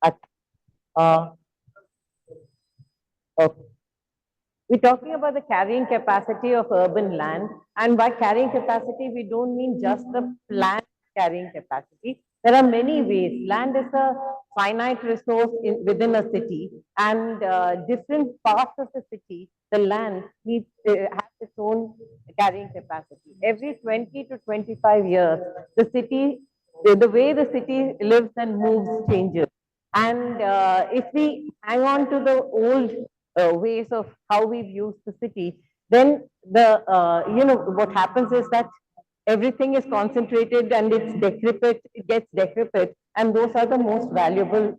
Uh, okay. We're talking about the carrying capacity of urban land, and by carrying capacity, we don't mean just the plant carrying capacity. There are many ways. Land is a finite resource within a city, and different parts of the city, the land needs has its own carrying capacity. Every 20 to 25 years, the city, the way the city lives and moves changes. And if we hang on to the old ways of how we've used the city, then what happens is that everything is concentrated and it's decrepit, it gets decrepit, and those are the most valuable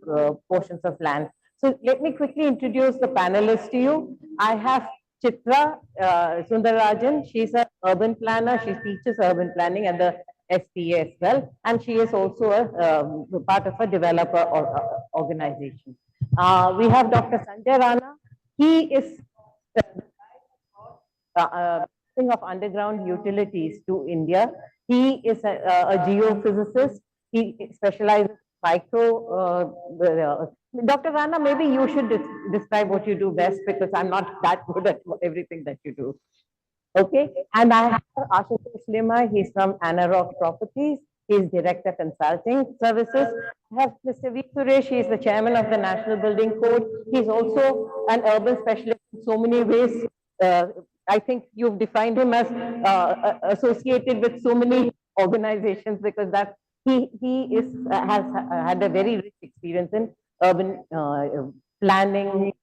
portions of land. So let me quickly introduce the panelists to you. I have Chitra Sundarajan. She's an urban planner. She teaches urban planning at the SPA as well, and she is also a part of a developer organization. We have Dr. Sanjay Rana. He is of underground utilities to India. He is a geophysicist. He specializes in Dr. Rana, maybe you should describe what you do best because I'm not that good at everything that you do. Okay, and I have Ashutosh Lima. He's from Anarock Properties. He's Director Consulting Services. I have Mr. V. Suresh. He's the Chairman of the National Building Code. He's also an urban specialist in so many ways. I think you've defined him as associated with so many organizations because that he has had a very rich experience in urban planning,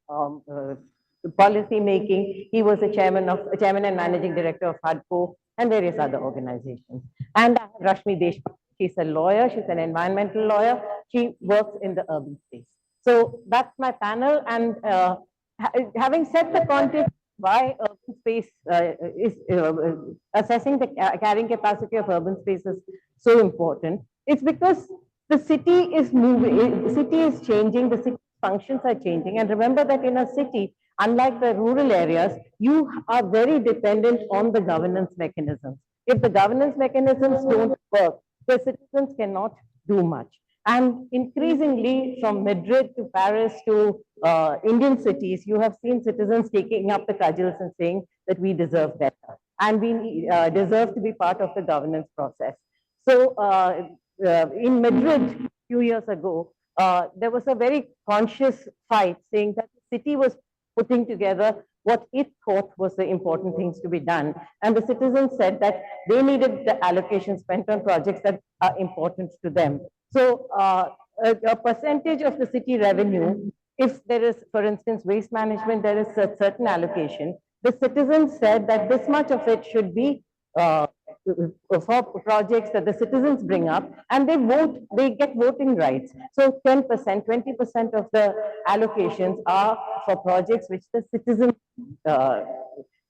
policy making. He was a chairman and managing director of HUDCO and various other organizations. And I have Rashmi Deshpande. She's a lawyer. She's an environmental lawyer. She works in the urban space. So that's my panel. And having set the context why urban space is assessing the carrying capacity of urban space is so important. It's because the city is moving, the city is changing, the city functions are changing. And remember that in a city, unlike the rural areas, you are very dependent on the governance mechanisms. If the governance mechanisms don't work, the citizens cannot do much. And increasingly, from Madrid to Paris to Indian cities, you have seen citizens taking up the cudgels and saying that we deserve better and we deserve to be part of the governance process. So in Madrid a few years ago, there was a very conscious fight saying that the city was putting together what it thought was the important things to be done. And the citizens said that they needed the allocation spent on projects that are important to them. So a percentage of the city revenue, if there is, for instance, waste management, there is a certain allocation. The citizens said that this much of it should be for projects that the citizens bring up, and they vote, they get voting rights. So 10%, 20% of the allocations are for projects which the citizens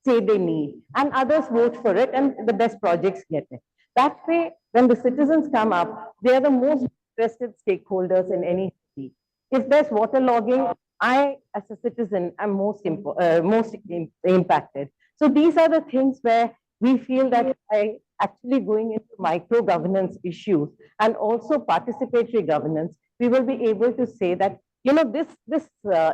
say they need, and others vote for it, and the best projects get it. That way, when the citizens come up, they are the most interested stakeholders in any city. If there's waterlogging, I, as a citizen, am most impacted. So these are the things where we feel that by actually going into micro governance issues and also participatory governance, we will be able to say that, you know,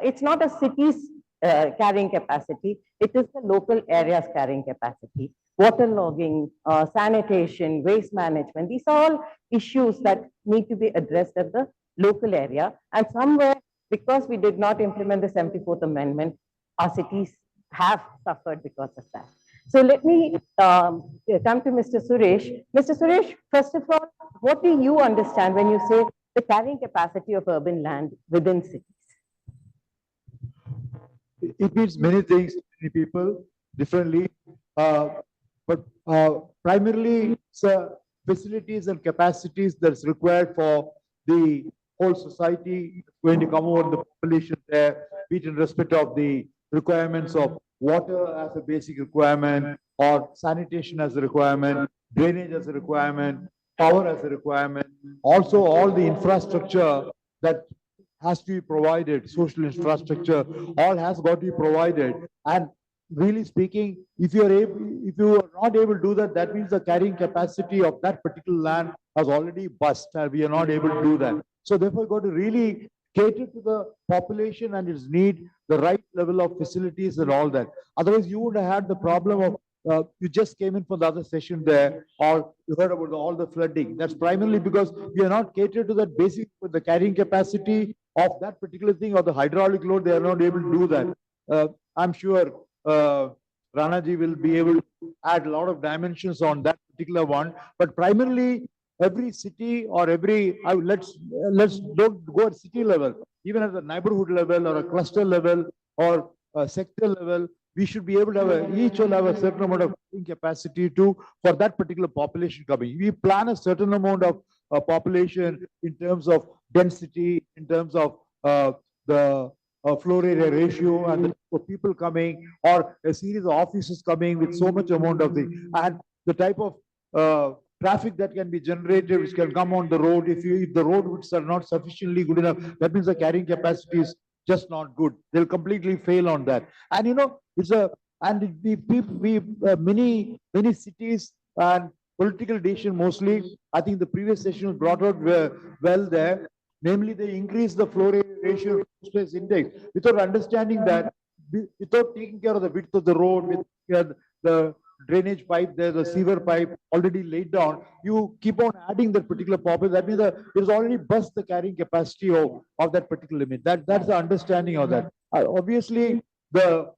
it's not a city's carrying capacity, it is the local area's carrying capacity. Waterlogging, sanitation, waste management, these are all issues that need to be addressed at the local area. And somewhere, because we did not implement the 74th Amendment, our cities have suffered because of that. So let me come to Mr. Suresh. Mr. Suresh, first of all, what do you understand when you say the carrying capacity of urban land within cities? It means many things to many people differently, but primarily it's facilities and capacities that's required for the whole society going to come over the population there, be it in respect of the requirements of water as a basic requirement, or sanitation as a requirement, drainage as a requirement, power as a requirement, also all the infrastructure that has to be provided, social infrastructure, all has got to be provided. And really speaking, if you are not able to do that, that means the carrying capacity of that particular land has already burst, and we are not able to do that. So therefore, got to really cater to the population and its need, the right level of facilities and all that. Otherwise, you would have had the problem of you just came in for the other session there, or you heard about all the flooding. That's primarily because we are not catered to that basic, the carrying capacity of that particular thing or the hydraulic load. They are not able to do that. I'm sure Ranaji will be able to add a lot of dimensions on that particular one. But primarily, every city or every let's don't go at city level, even at the neighborhood level or a cluster level or a sector level, we should be able to have each will have a certain amount of capacity to for that particular population coming. We plan a certain amount of population in terms of density, in terms of the floor area ratio and the type of people coming or a series of offices coming with so much amount of the and the type of traffic that can be generated, which can come on the road. If the road widths are not sufficiently good enough, that means the carrying capacity is just not good. They'll completely fail on that. And it's a and we many cities and political decision mostly. I think the previous session was brought out well there. Namely, they increase the flow area ratio stress index without understanding that, without taking care of the width of the road, with the drainage pipe there, the sewer pipe already laid down, you keep on adding that particular population. That means it is already bust the carrying capacity of that particular limit. That's the understanding of that. Obviously, it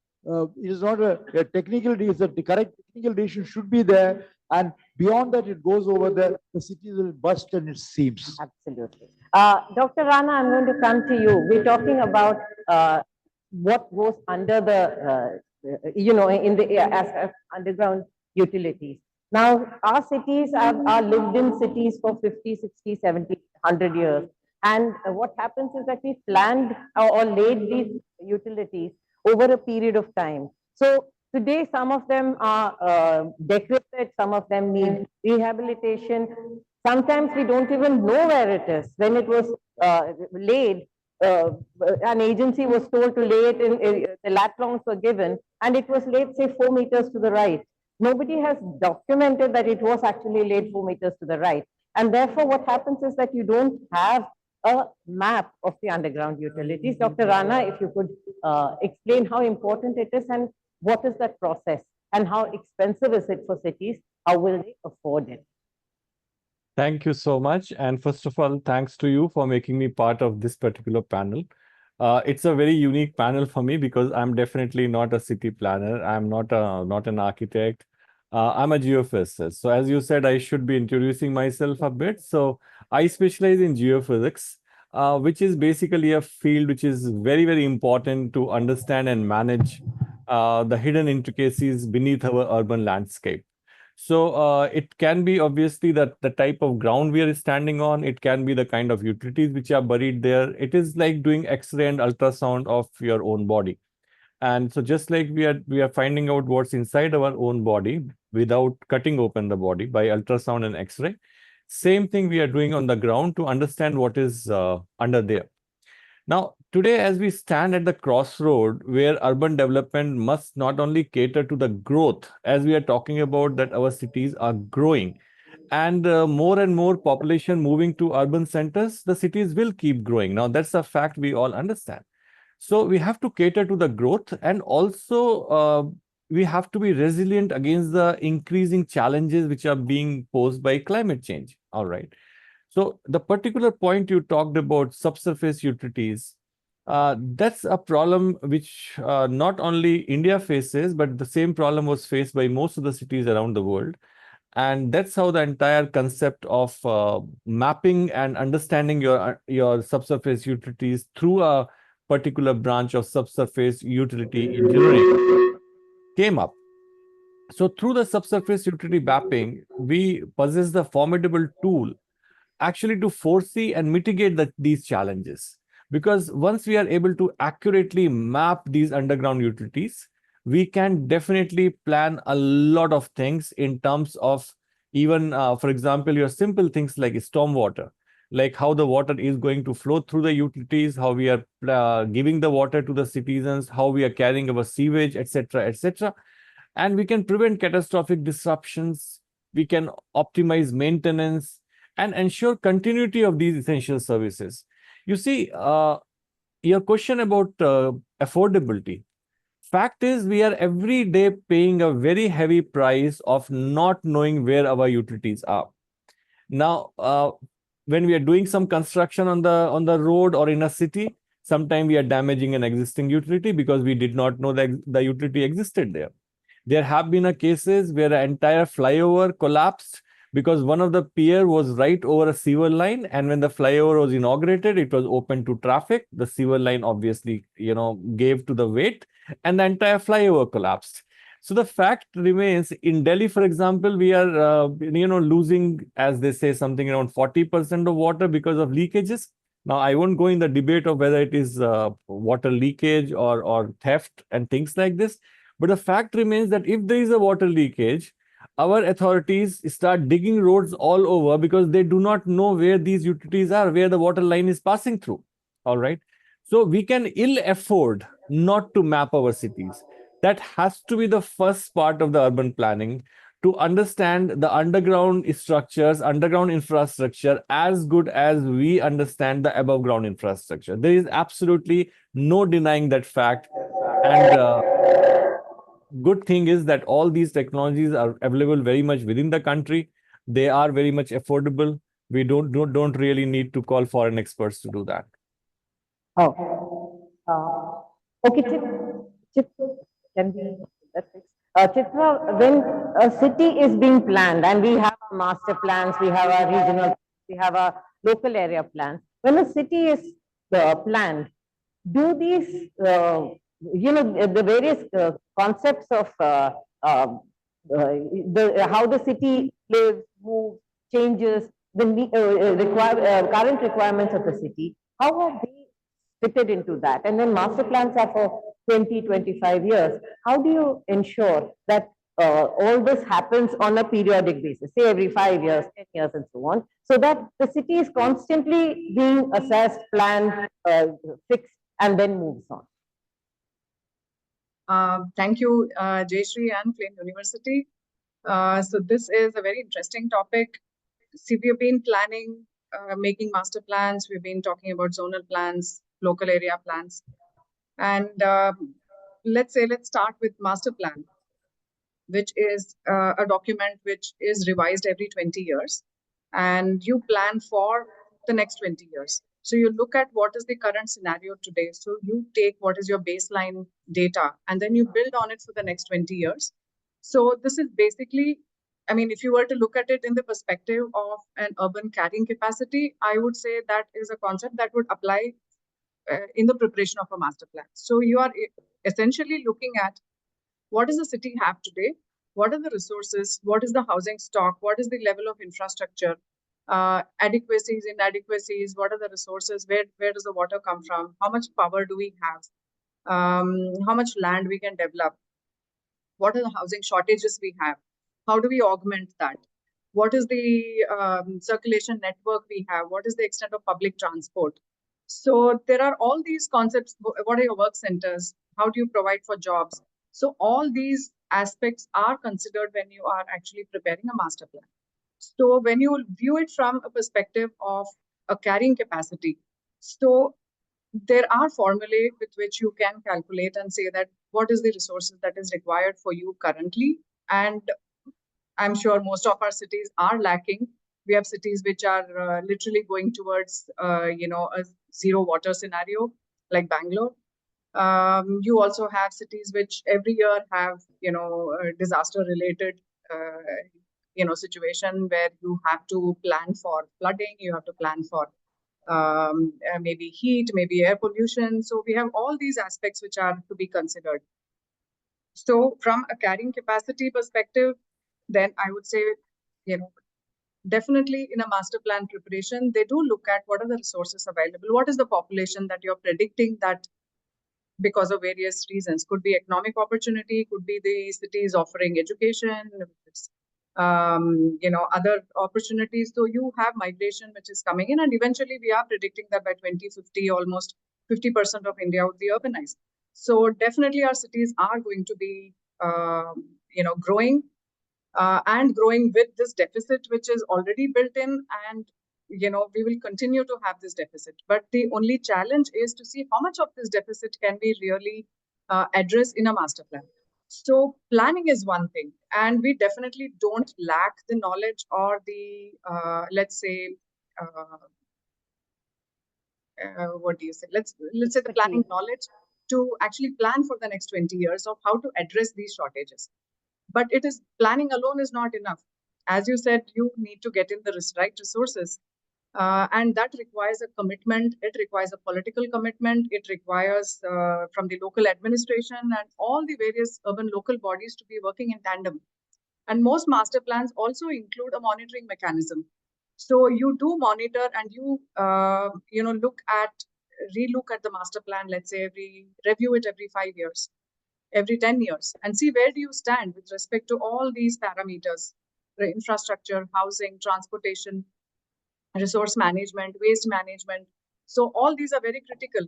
is not a technical decision. The correct technical decision should be there, and beyond that, it goes over the cities will bust and it seems. Absolutely. Dr. Rana, I'm going to come to you. We're talking about what goes under the, in the as underground utilities. Now, our cities are lived in cities for 50, 60, 70, 100 years. And what happens is that we planned or laid these utilities over a period of time. So today, some of them are decrepit, some of them need rehabilitation. Sometimes we don't even know where it is. When it was laid, an agency was told to lay it in, the lat longs were given, and it was laid, say, 4 meters to the right. Nobody has documented that it was actually laid 4 meters to the right. And therefore, what happens is that you don't have a map of the underground utilities. Dr. Rana, if you could explain how important it is and what is that process and how expensive is it for cities? How will they afford it? Thank you so much. And first of all, thanks to you for making me part of this particular panel. It's a very unique panel for me because I'm definitely not a city planner. I'm not an architect. I'm a geophysicist. So as you said, I should be introducing myself a bit. So I specialize in geophysics, which is basically a field which is very, very important to understand and manage the hidden intricacies beneath our urban landscape. So it can be obviously that the type of ground we are standing on, it can be the kind of utilities which are buried there. It is like doing X-ray and ultrasound of your own body. And so just like we are finding out what's inside our own body without cutting open the body by ultrasound and X-ray, same thing we are doing on the ground to understand what is under there. Now, today, as we stand at the crossroad where urban development must not only cater to the growth, as we are talking about that our cities are growing, and more and more population moving to urban centers, the cities will keep growing. Now, that's a fact we all understand. So we have to cater to the growth, and also we have to be resilient against the increasing challenges which are being posed by climate change. All right. So the particular point you talked about, subsurface utilities, that's a problem which not only India faces, but the same problem was faced by most of the cities around the world. And that's how the entire concept of mapping and understanding your subsurface utilities through a particular branch of subsurface utility engineering came up. So through the subsurface utility mapping, we possess the formidable tool actually to foresee and mitigate these challenges. Because once we are able to accurately map these underground utilities, we can definitely plan a lot of things in terms of even, for example, your simple things like stormwater, like how the water is going to flow through the utilities, how we are giving the water to the citizens, how we are carrying our sewage, etc., etc. And we can prevent catastrophic disruptions. We can optimize maintenance and ensure continuity of these essential services. You see, your question about affordability. Fact is, we are every day paying a very heavy price of not knowing where our utilities are. Now, when we are doing some construction on the road or in a city, sometimes we are damaging an existing utility because we did not know that the utility existed there. There have been cases where an entire flyover collapsed because one of the pier was right over a sewer line, and when the flyover was inaugurated, it was open to traffic. The sewer line obviously, gave to the weight, and the entire flyover collapsed. So the fact remains, in Delhi, for example, we are, losing, as they say, something around 40% of water because of leakages. Now, I won't go in the debate of whether it is water leakage or theft and things like this. But the fact remains that if there is a water leakage, our authorities start digging roads all over because they do not know where these utilities are, where the water line is passing through. All right. So we can ill afford not to map our cities. That has to be the first part of the urban planning, to understand the underground structures, underground infrastructure as good as we understand the above ground infrastructure. There is absolutely no denying that fact. And good thing is that all these technologies are available very much within the country. They are very much affordable. We don't really need to call foreign experts to do that. Oh, okay, Chip, can we, that's it. Chitra, when a city is being planned and we have our master plans, we have our regional, we have our local area plans. When a city is planned, do these, the various concepts of how the city lives, moves, changes, the current requirements of the city, how are they fitted into that? And then master plans are for 20, 25 years. How do you ensure that all this happens on a periodic basis, say every 5 years, 10 years, and so on, so that the city is constantly being assessed, planned, fixed, and then moves on? Thank you, Jayashree and Flint University. So this is a very interesting topic. See, we have been planning, making master plans. We've been talking about zonal plans, local area plans. And let's start with master plan, which is a document which is revised every 20 years. And you plan for the next 20 years. So you look at what is the current scenario today. So you take what is your baseline data, and then you build on it for the next 20 years. So this is basically, I mean, if you were to look at it in the perspective of an urban carrying capacity, I would say that is a concept that would apply in the preparation of a master plan. So you are essentially looking at what does the city have today? What are the resources? What is the housing stock? What is the level of infrastructure? Adequacies, inadequacies, what are the resources? Where does the water come from? How much power do we have? How much land we can develop? What are the housing shortages we have? How do we augment that? What is the circulation network we have? What is the extent of public transport? So there are all these concepts. What are your work centers? How do you provide for jobs? So all these aspects are considered when you are actually preparing a master plan. So when you view it from a perspective of a carrying capacity, so there are formulae with which you can calculate and say that what is the resources that is required for you currently. And I'm sure most of our cities are lacking. We have cities which are literally going towards, a zero water scenario like Bangalore. You also have cities which every year have, disaster related, situation where you have to plan for flooding, you have to plan for maybe heat, maybe air pollution. So we have all these aspects which are to be considered. So from a carrying capacity perspective, then I would say, definitely in a master plan preparation, they do look at what are the resources available, what is the population that you're predicting that because of various reasons, could be economic opportunity, could be the cities offering education, other opportunities. So you have migration which is coming in, and eventually we are predicting that by 2050, almost 50% of India would be urbanized. So definitely our cities are going to be, growing and growing with this deficit, which is already built in. And we will continue to have this deficit. But the only challenge is to see how much of this deficit can we really address in a master plan. So planning is one thing, and we definitely don't lack the knowledge or the, let's say, what do you say? Let's say the planning knowledge to actually plan for the next 20 years of how to address these shortages. But planning alone is not enough. As you said, you need to get in the right resources. And that requires a commitment. It requires a political commitment. It requires from the local administration and all the various urban local bodies to be working in tandem. And most master plans also include a monitoring mechanism. So you do monitor and you relook at the master plan. Let's say review it every 5 years, every 10 years, and see where do you stand with respect to all these parameters: the infrastructure, housing, transportation, resource management, waste management. So all these are very critical.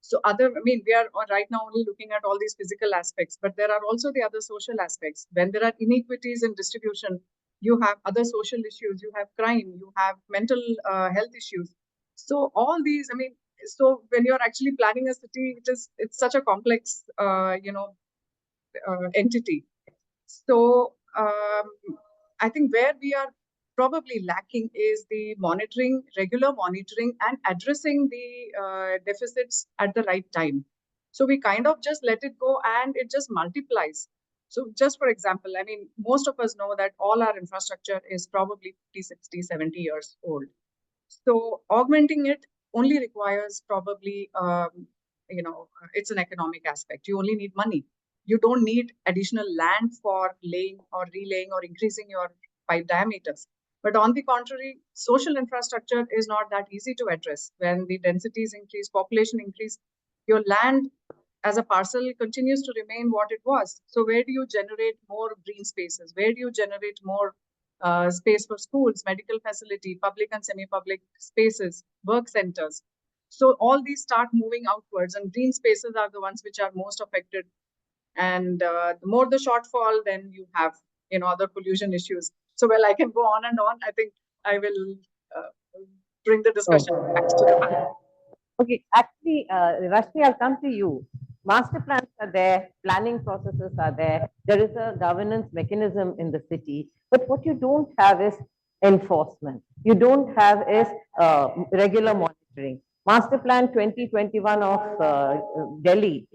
So we are right now only looking at all these physical aspects, but there are also the other social aspects. When there are inequities in distribution, you have other social issues, you have crime, you have mental health issues. So all these, so when you're actually planning a city, it's such a complex, entity. So I think where we are probably lacking is the regular monitoring and addressing the deficits at the right time. So we kind of just let it go and it just multiplies. So just for example, most of us know that all our infrastructure is probably 50, 60, 70 years old. So augmenting it only requires probably, it's an economic aspect. You only need money. You don't need additional land for laying or relaying or increasing your pipe diameters. But on the contrary, social infrastructure is not that easy to address. When the densities increase, population increase, your land as a parcel continues to remain what it was. So where do you generate more green spaces? Where do you generate more space for schools, medical facility, public and semi-public spaces, work centers? So all these start moving outwards, and green spaces are the ones which are most affected. And the more the shortfall, then you have other pollution issues. So I can go on and on. I think I will bring the discussion back to the panel. Okay, actually, Rashmi, I'll come to you. Master plans are there, planning processes are there. There is a governance mechanism in the city, but what you don't have is enforcement. You don't have is regular monitoring. Master Plan 2021 of Delhi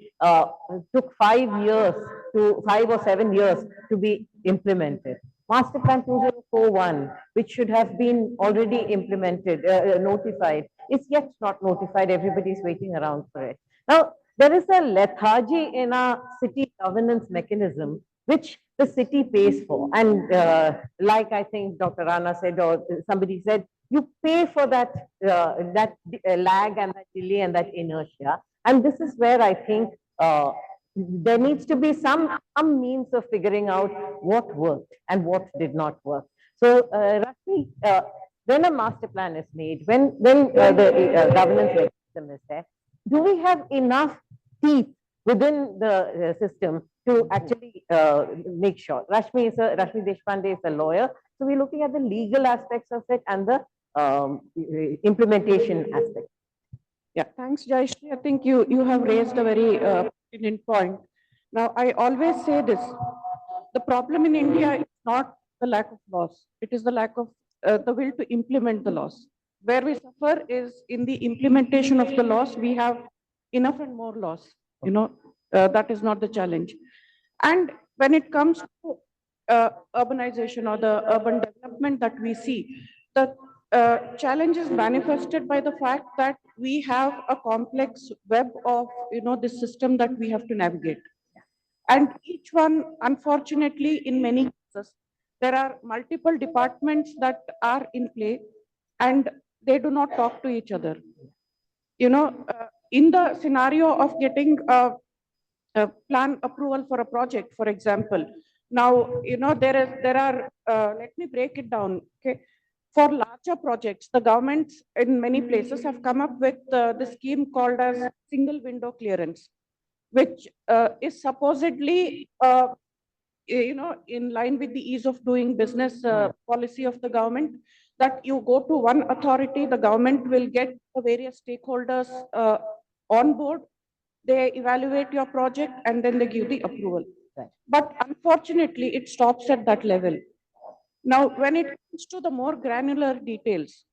took 5 years to 5 or 7 years to be implemented. Master Plan 2041, which should have been already implemented, notified, is yet not notified. Everybody is waiting around for it. Now, there is a lethargy in our city governance mechanism, which the city pays for. And like I think Dr. Rana said, or somebody said, you pay for that lag and that delay and that inertia. And this is where I think there needs to be some means of figuring out what worked and what did not work. So, Rashmi, when a master plan is made, when the governance mechanism is there, do we have enough teeth within the system to actually make sure? Rashmi Deshpande is a lawyer, so we're looking at the legal aspects of it and the implementation aspect. Yeah, thanks, Jayashree. I think you have raised a very pertinent point. Now, I always say this: the problem in India is not the lack of laws; it is the lack of the will to implement the laws. Where we suffer is in the implementation of the laws. We have enough and more laws. That is not the challenge. And when it comes to urbanization or the urban development that we see, the challenge is manifested by the fact that we have a complex web of this system that we have to navigate, and each one, unfortunately, in many cases, there are multiple departments that are in play, and they do not talk to each other. In the scenario of getting a plan approval for a project, for example, now there are let me break it down. Okay. For larger projects, the governments in many places have come up with the scheme called as single window clearance, which is supposedly, in line with the ease of doing business policy of the government. that you go to one authority, the government will get the various stakeholders on board, they evaluate your project and then they give the approval. Right. But unfortunately, it stops at that level. Now, when it comes to the more granular details,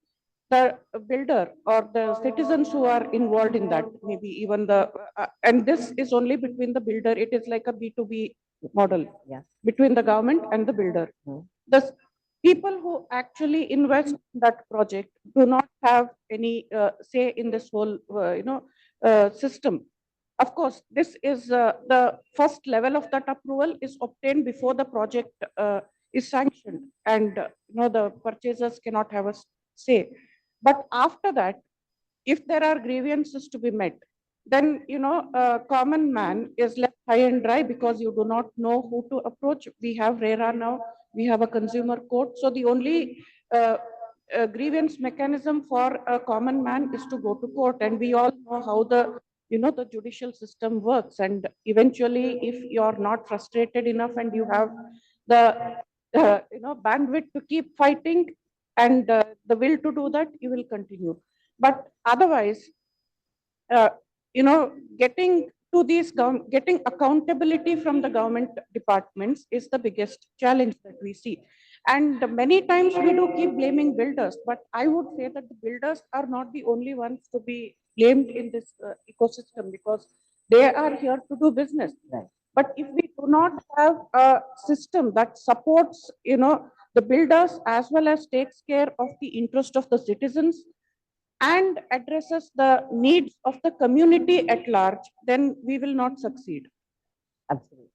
the builder or the citizens who are involved in that, maybe even and this is only between the builder, it is like a B2B model Yeah. between the government and the builder. The people who actually invest in that project do not have any say in this whole, system. Of course, this is the first level of that approval is obtained before the project is sanctioned, and the purchasers cannot have a say. But after that, if there are grievances to be met, then a common man is left high and dry because you do not know who to approach. We have RERA now, we have a consumer court, so the only grievance mechanism for a common man is to go to court, and we all know how the judicial system works. And eventually, if you're not frustrated enough and you have the bandwidth to keep fighting and the will to do that, you will continue. But otherwise, uh, getting to getting accountability from the government departments is the biggest challenge that we see. And many times we do keep blaming builders, but I would say that the builders are not the only ones to be blamed in this ecosystem, because they are here to do business. Right. But if we do not have a system that supports, the builders as well as takes care of the interest of the citizens and addresses the needs of the community at large, then we will not succeed. Absolutely.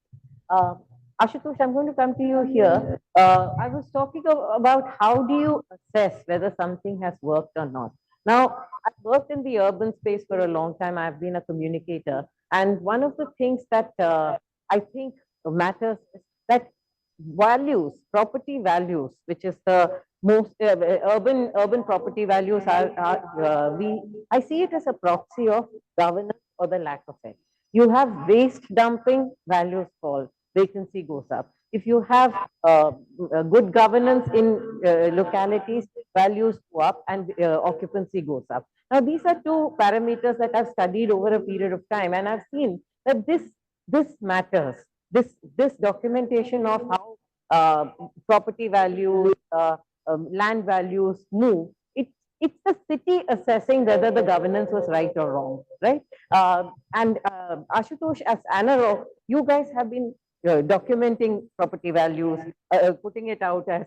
Ashutosh, I'm going to come to you here. I was talking about how do you assess whether something has worked or not. Now, I've worked in the urban space for a long time. I've been a communicator. And one of the things that I think matters is that values, property values, which is the most urban property values I see it as a proxy of governance or the lack of it. You have waste dumping, values fall, vacancy goes up. If you have good governance in localities, values go up and occupancy goes up. Now, these are two parameters that I've studied over a period of time, and I've seen that this matters. This documentation of how property values, land values move. It's the city assessing whether the governance was right or wrong, right? And Ashutosh, as ANAROCK, you guys have been documenting property values, putting it out as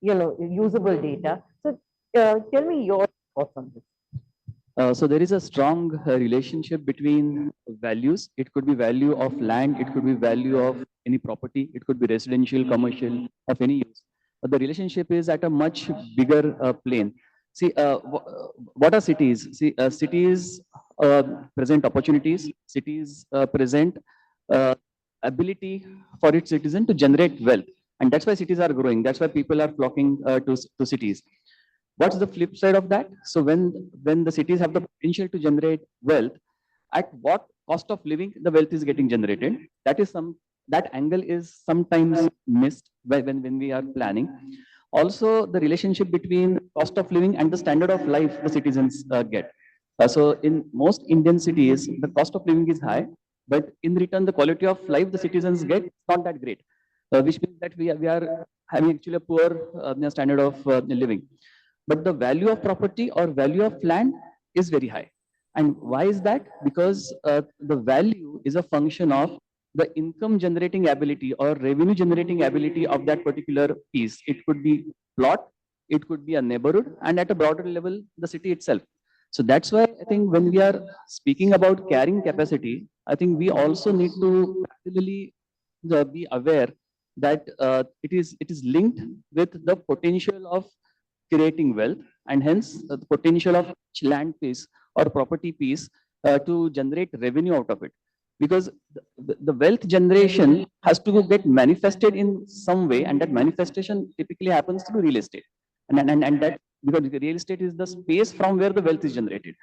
usable data. So tell me your thoughts on this. So there is a strong relationship between values. It could be value of land, it could be value of any property, it could be residential, commercial, of any use. But the relationship is at a much bigger plane. See, what are cities? See, cities present opportunities, cities present ability for its citizen to generate wealth. And that's why cities are growing. That's why people are flocking to cities. What's the flip side of that? So when the cities have the potential to generate wealth, at what cost of living the wealth is getting generated? That angle is sometimes missed when we are planning. Also, the relationship between cost of living and the standard of life the citizens get. So in most Indian cities, the cost of living is high, but in return, the quality of life the citizens get is not that great, which means that we are having actually a poor standard of living. But the value of property or value of land is very high. And why is that? Because the value is a function of the income generating ability or revenue generating ability of that particular piece. It could be plot, it could be a neighborhood, and at a broader level, the city itself. So that's why I think when we are speaking about carrying capacity, I think we also need to really be aware that it is linked with the potential of creating wealth, and hence the potential of land piece or property piece to generate revenue out of it. Because the wealth generation has to get manifested in some way, and that manifestation typically happens through real estate. And that, because real estate is the space from where the wealth is generated.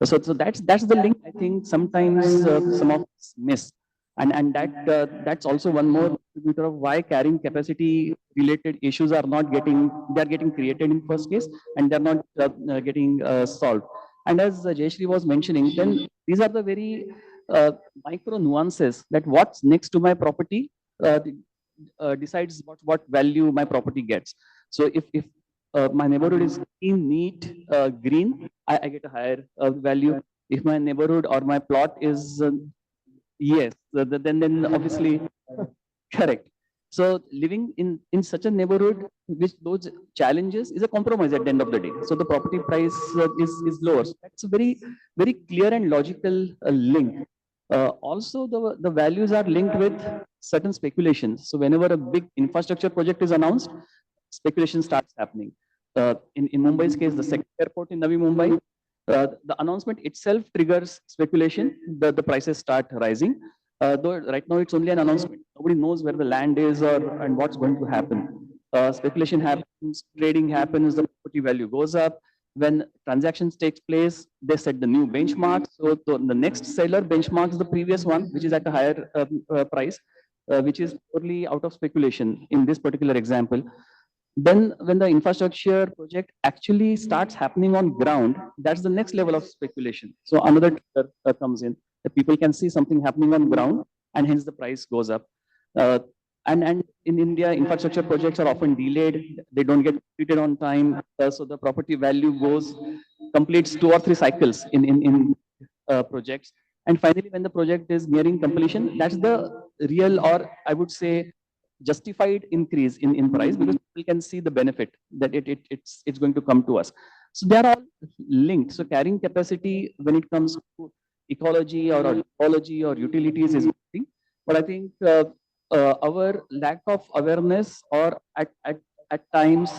So that's the link I think sometimes some of us miss. And that's also one more contributor of why carrying capacity related issues are not getting, they're getting created in first case, and they're not getting solved. And as Jayashree was mentioning, then these are the very micro nuances that what's next to my property decides what value my property gets. So if my neighborhood is clean, neat, green, I get a higher value. If my neighborhood or my plot is yes, then obviously correct. So living in such a neighborhood which those challenges is a compromise at the end of the day. So the property price is lower. So that's a very clear and logical link. Also, the values are linked with certain speculations. So whenever a big infrastructure project is announced, speculation starts happening. In Mumbai's case, the second airport in Navi Mumbai, the announcement itself triggers speculation. The prices start rising. Though right now it's only an announcement. Nobody knows where the land is and what's going to happen. Speculation happens, trading happens, the property value goes up. When transactions takes place, they set the new benchmark. So the next seller benchmarks the previous one, which is at a higher price, which is purely out of speculation in this particular example. Then when the infrastructure project actually starts happening on ground, that's the next level of speculation. So another trigger comes in. The people can see something happening on ground, and hence the price goes up. And in India, infrastructure projects are often delayed. They don't get completed on time. So the property value completes 2 or 3 cycles in projects. And finally, when the project is nearing completion, that's the real, or I would say, justified increase in price, because people can see the benefit that it's going to come to us. So they are all linked. So carrying capacity when it comes to ecology or ecology or utilities is one thing. But I think our lack of awareness, or at times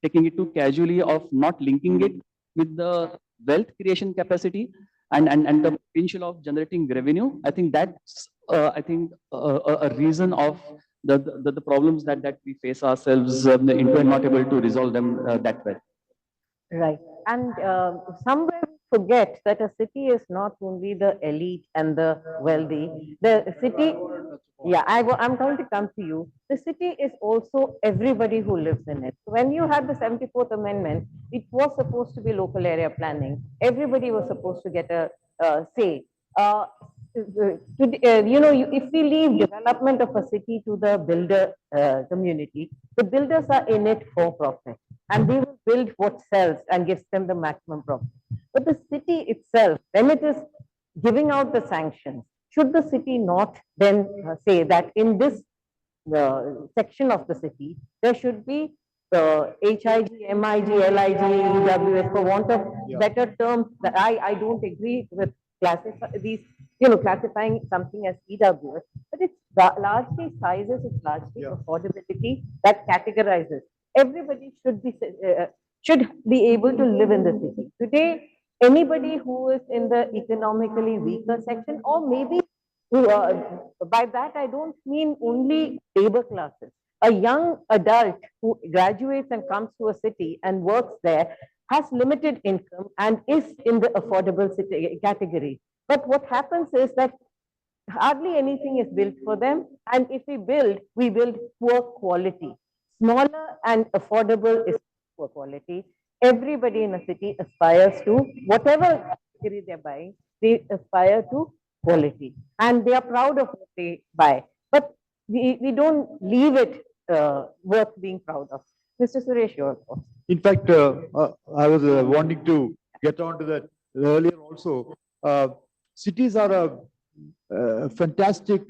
taking it too casually, of not linking it with the wealth creation capacity and the potential of generating revenue, I think that's a reason of the problems that we face ourselves into, and not able to resolve them that well. Right. And somewhere we forget that a city is not only the elite and the wealthy. The city, yeah, I'm going to come to you. The city is also everybody who lives in it. When you had the 74th Amendment, it was supposed to be local area planning. Everybody was supposed to get a say. If we leave development of a city to the builder community, the builders are in it for profit, and they will build what sells and gives them the maximum profit. But the city itself, when it is giving out the sanctions, should the city not then say that in this section of the city, there should be HIG, MIG, LIG, EWS, for want of better terms, that I don't agree with classifying something as EWS, but it's largely sizes, it's largely affordability that categorizes. Everybody should be able to live in the city. Today, anybody who is in the economically weaker section, or maybe by that I don't mean only labor classes. A young adult who graduates and comes to a city and works there has limited income and is in the affordable city category. But what happens is that hardly anything is built for them. And if we build poor quality. Smaller and affordable is poor quality. Everybody in a city aspires to, whatever category they're buying, they aspire to quality. And they are proud of what they buy. But we don't leave it worth being proud of. Mr. Suresh, your thoughts. In fact, I was wanting to get on to that earlier also. Cities are a fantastic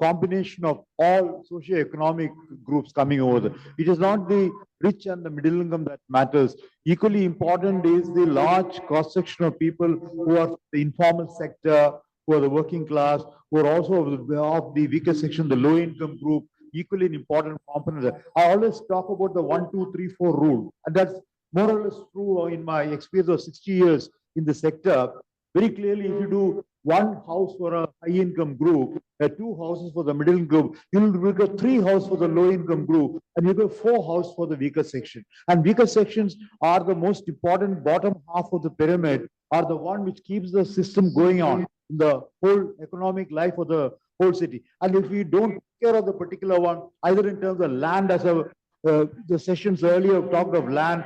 combination of all socio-economic groups coming over there. It is not the rich and the middle income that matters. Equally important is the large cross-section of people who are the informal sector, who are the working class, who are also of the weaker section, the low-income group. Equally an important component. I always talk about the 1, 2, 3, 4 rule, and that's more or less true in my experience of 60 years in the sector. Very clearly, if you do 1 house for a high-income group, 2 houses for the middle group, you will get 3 houses for the low-income group, and you get 4 houses for the weaker section. And weaker sections are the most important bottom half of the pyramid, are the one which keeps the system going on. the whole economic life of the whole city. And if we don't take care of the particular one, either in terms of land as a, the sessions earlier talked of land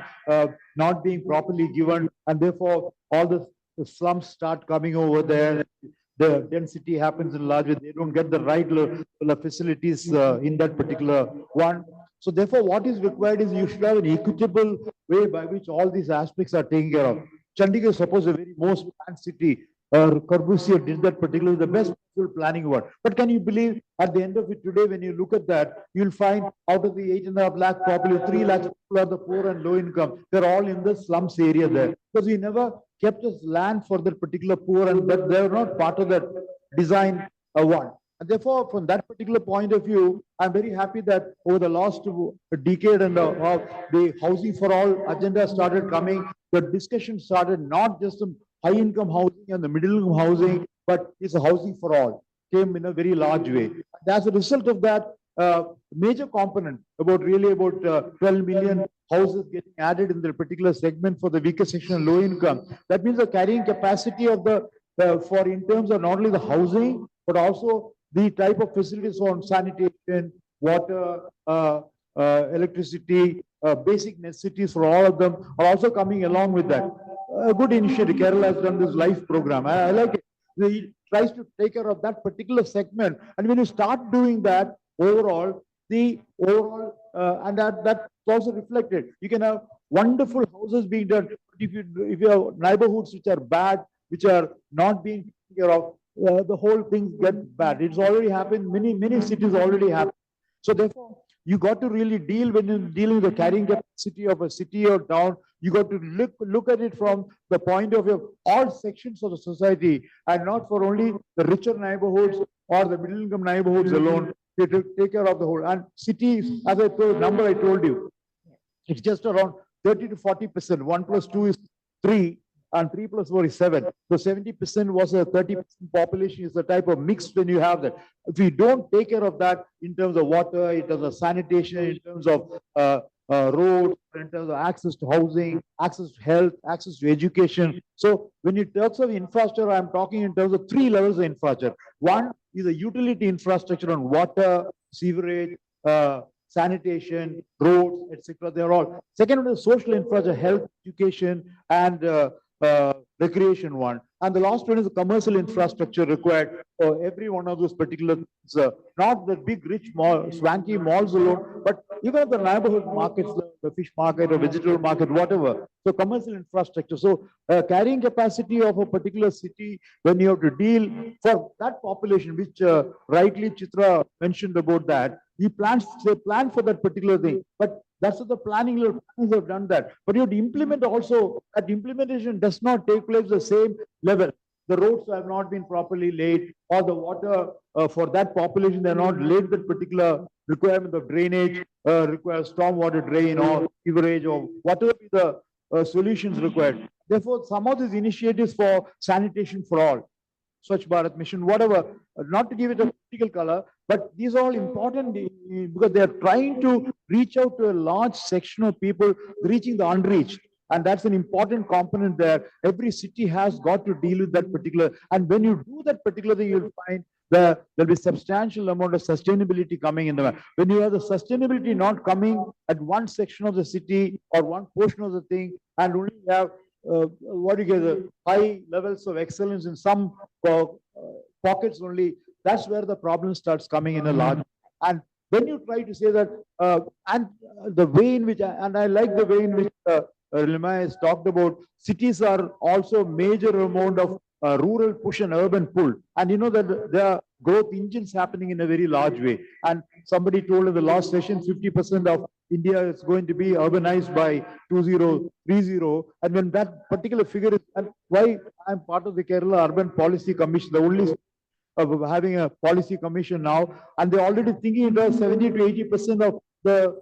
not being properly given, and therefore all the slums start coming over there. The density happens in large way. They don't get the right facilities in that particular one. So therefore, what is required is you should have an equitable way by which all these aspects are taken care of. Chandigarh is supposed the very most planned city. Corbusier did that particularly the best possible planning award. But can you believe at the end of it today, when you look at that, you'll find out of the 8.5 lakh population, 3 lakhs people are the poor and low income. They're all in the slums area there. Because we never kept us land for that particular poor, and that they were not part of that design one. And therefore, from that particular point of view, I'm very happy that over the last decade and the housing for all agenda started coming. The discussion started not just on high income housing and the middle income housing, but it's a housing for all, came in a very large way. And as a result of that, major component about 12 million houses getting added in the particular segment for the weaker section and low income. That means the carrying capacity of for in terms of not only the housing, but also the type of facilities on sanitation, water, electricity, basic necessities for all of them are also coming along with that. A good initiative. Kerala has done this life program. I like it. It tries to take care of that particular segment. And when you start doing that, overall, and that's also reflected. You can have wonderful houses being done. If you have neighborhoods which are bad, which are not being taken care of, the whole thing gets bad. It's already happened. Many cities already happen. So therefore, you got to really deal when you're dealing with the carrying capacity of a city or town. You got to look at it from the point of view of all sections of the society, and not for only the richer neighborhoods or the middle income neighborhoods alone. You have to take care of the whole. And cities, as I told, number I told you, it's just around 30 to 40%. 1 plus 2 is 3. And 3 plus 4 is 7. So 70% was a 30% population is the type of mix when you have that. If you don't take care of that in terms of water, in terms of sanitation, in terms of roads, in terms of access to housing, access to health, access to education. So when you terms of infrastructure, I'm talking in terms of 3 levels of infrastructure. One is a utility infrastructure on water, sewerage, sanitation, roads, etc. They're all. Second one is social infrastructure, health, education, and recreation one. And the last one is the commercial infrastructure required for every one of those particular things. Not the big, rich mall, swanky malls alone, but even the neighborhood markets, the fish market or vegetable market, whatever. So commercial infrastructure. So carrying capacity of a particular city, when you have to deal for that population, which rightly Chitra mentioned about that, they plan for that particular thing. But that's what the planning have done that. But you have to implement also, that implementation does not take place at the same level. The roads have not been properly laid, or the water for that population, they are not laid that particular requirement of drainage, requires stormwater drain or sewerage or whatever the solutions required. Therefore, some of these initiatives for sanitation for all, Swachh Bharat Mission, whatever, not to give it a political color, but these are all important because they are trying to reach out to a large section of people, reaching the unreached. And that's an important component there. Every city has got to deal with that particular. And when you do that particular thing, you'll find that there'll be substantial amount of sustainability coming in the. When you have the sustainability not coming at one section of the city or one portion of the thing, and only have what do you get, the high levels of excellence in some pockets only, that's where the problem starts coming in a large. And when you try to say that, and the way in which, and I like the way in which Nilima has talked about, cities are also major amount of rural push and urban pull. And you know that there are growth engines happening in a very large way. And somebody told in the last session, 50% of India is going to be urbanized by 2030. And when that particular figure is, and why I'm part of the Kerala Urban Policy Commission, the only of having a policy commission now, and they're already thinking about 70 to 80% of the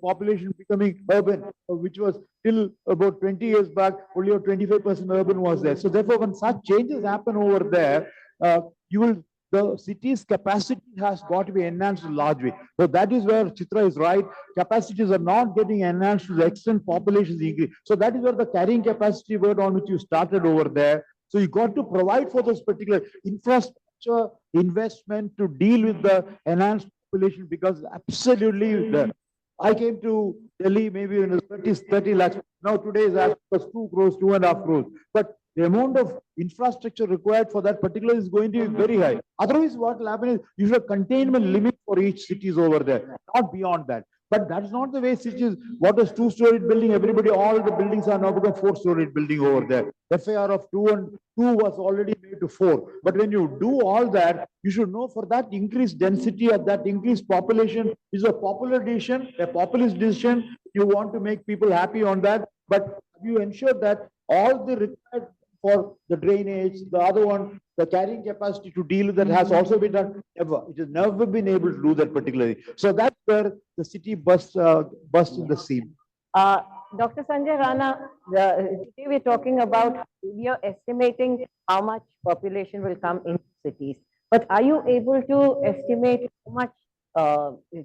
population becoming urban, which was till about 20 years back, only 25% urban was there. So therefore, when such changes happen over there, the city's capacity has got to be enhanced in a large way. So that is where Chitra is right. Capacities are not getting enhanced to the extent populations increase. So that is where the carrying capacity word on which you started over there. So you got to provide for those particular infrastructure investment to deal with the enhanced population, because absolutely I came to Delhi maybe in the 30 lakhs. Now today is as plus 2 crores, 2.5 crores. But the amount of infrastructure required for that particular is going to be very high. Otherwise, what will happen is you should have containment limit for each cities over there, not beyond that. But that's not the way cities. What was 2-storied building? Everybody, all the buildings are now become 4-storied building over there. FAR of 2 and 2 was already made to 4. But when you do all that, you should know for that increased density or that increased population is a popular decision, a populist decision. You want to make people happy on that, but you ensure that all the required for the drainage, the other one, the carrying capacity to deal with that has also been done. It has never been able to do that particularly. So that's where the city burst in the seam. Dr. Sanjay Rana, today we're talking about, we are estimating how much population will come in cities. But are you able to estimate how much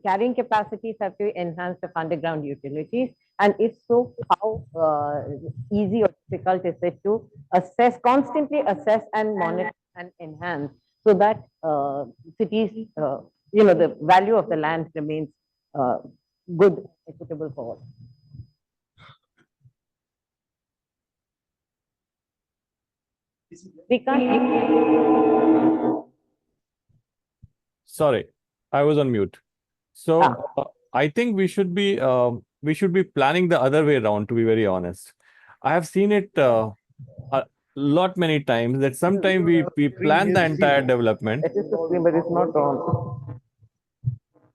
carrying capacities have to enhance of underground utilities? And if so, how easy or difficult is it to constantly assess and monitor and enhance so that cities, the value of the land remains good, equitable for all? We can't. Sorry, I was on mute. So I think we should be planning the other way around, to be very honest. I have seen it a lot many times that sometimes we plan the entire development. It is the same, but it's not wrong.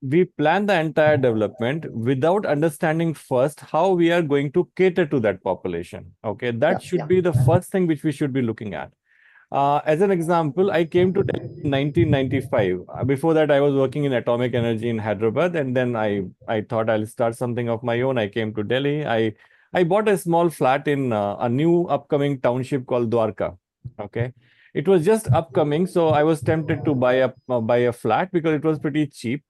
We plan the entire development without understanding first how we are going to cater to that population. Okay, that should be the first thing which we should be looking at. As an example, I came to Delhi in 1995. Before that, I was working in atomic energy in Hyderabad, and then I thought I'll start something of my own. I came to Delhi. I bought a small flat in a new upcoming township called Dwarka. Okay, it was just upcoming, so I was tempted to buy a flat because it was pretty cheap.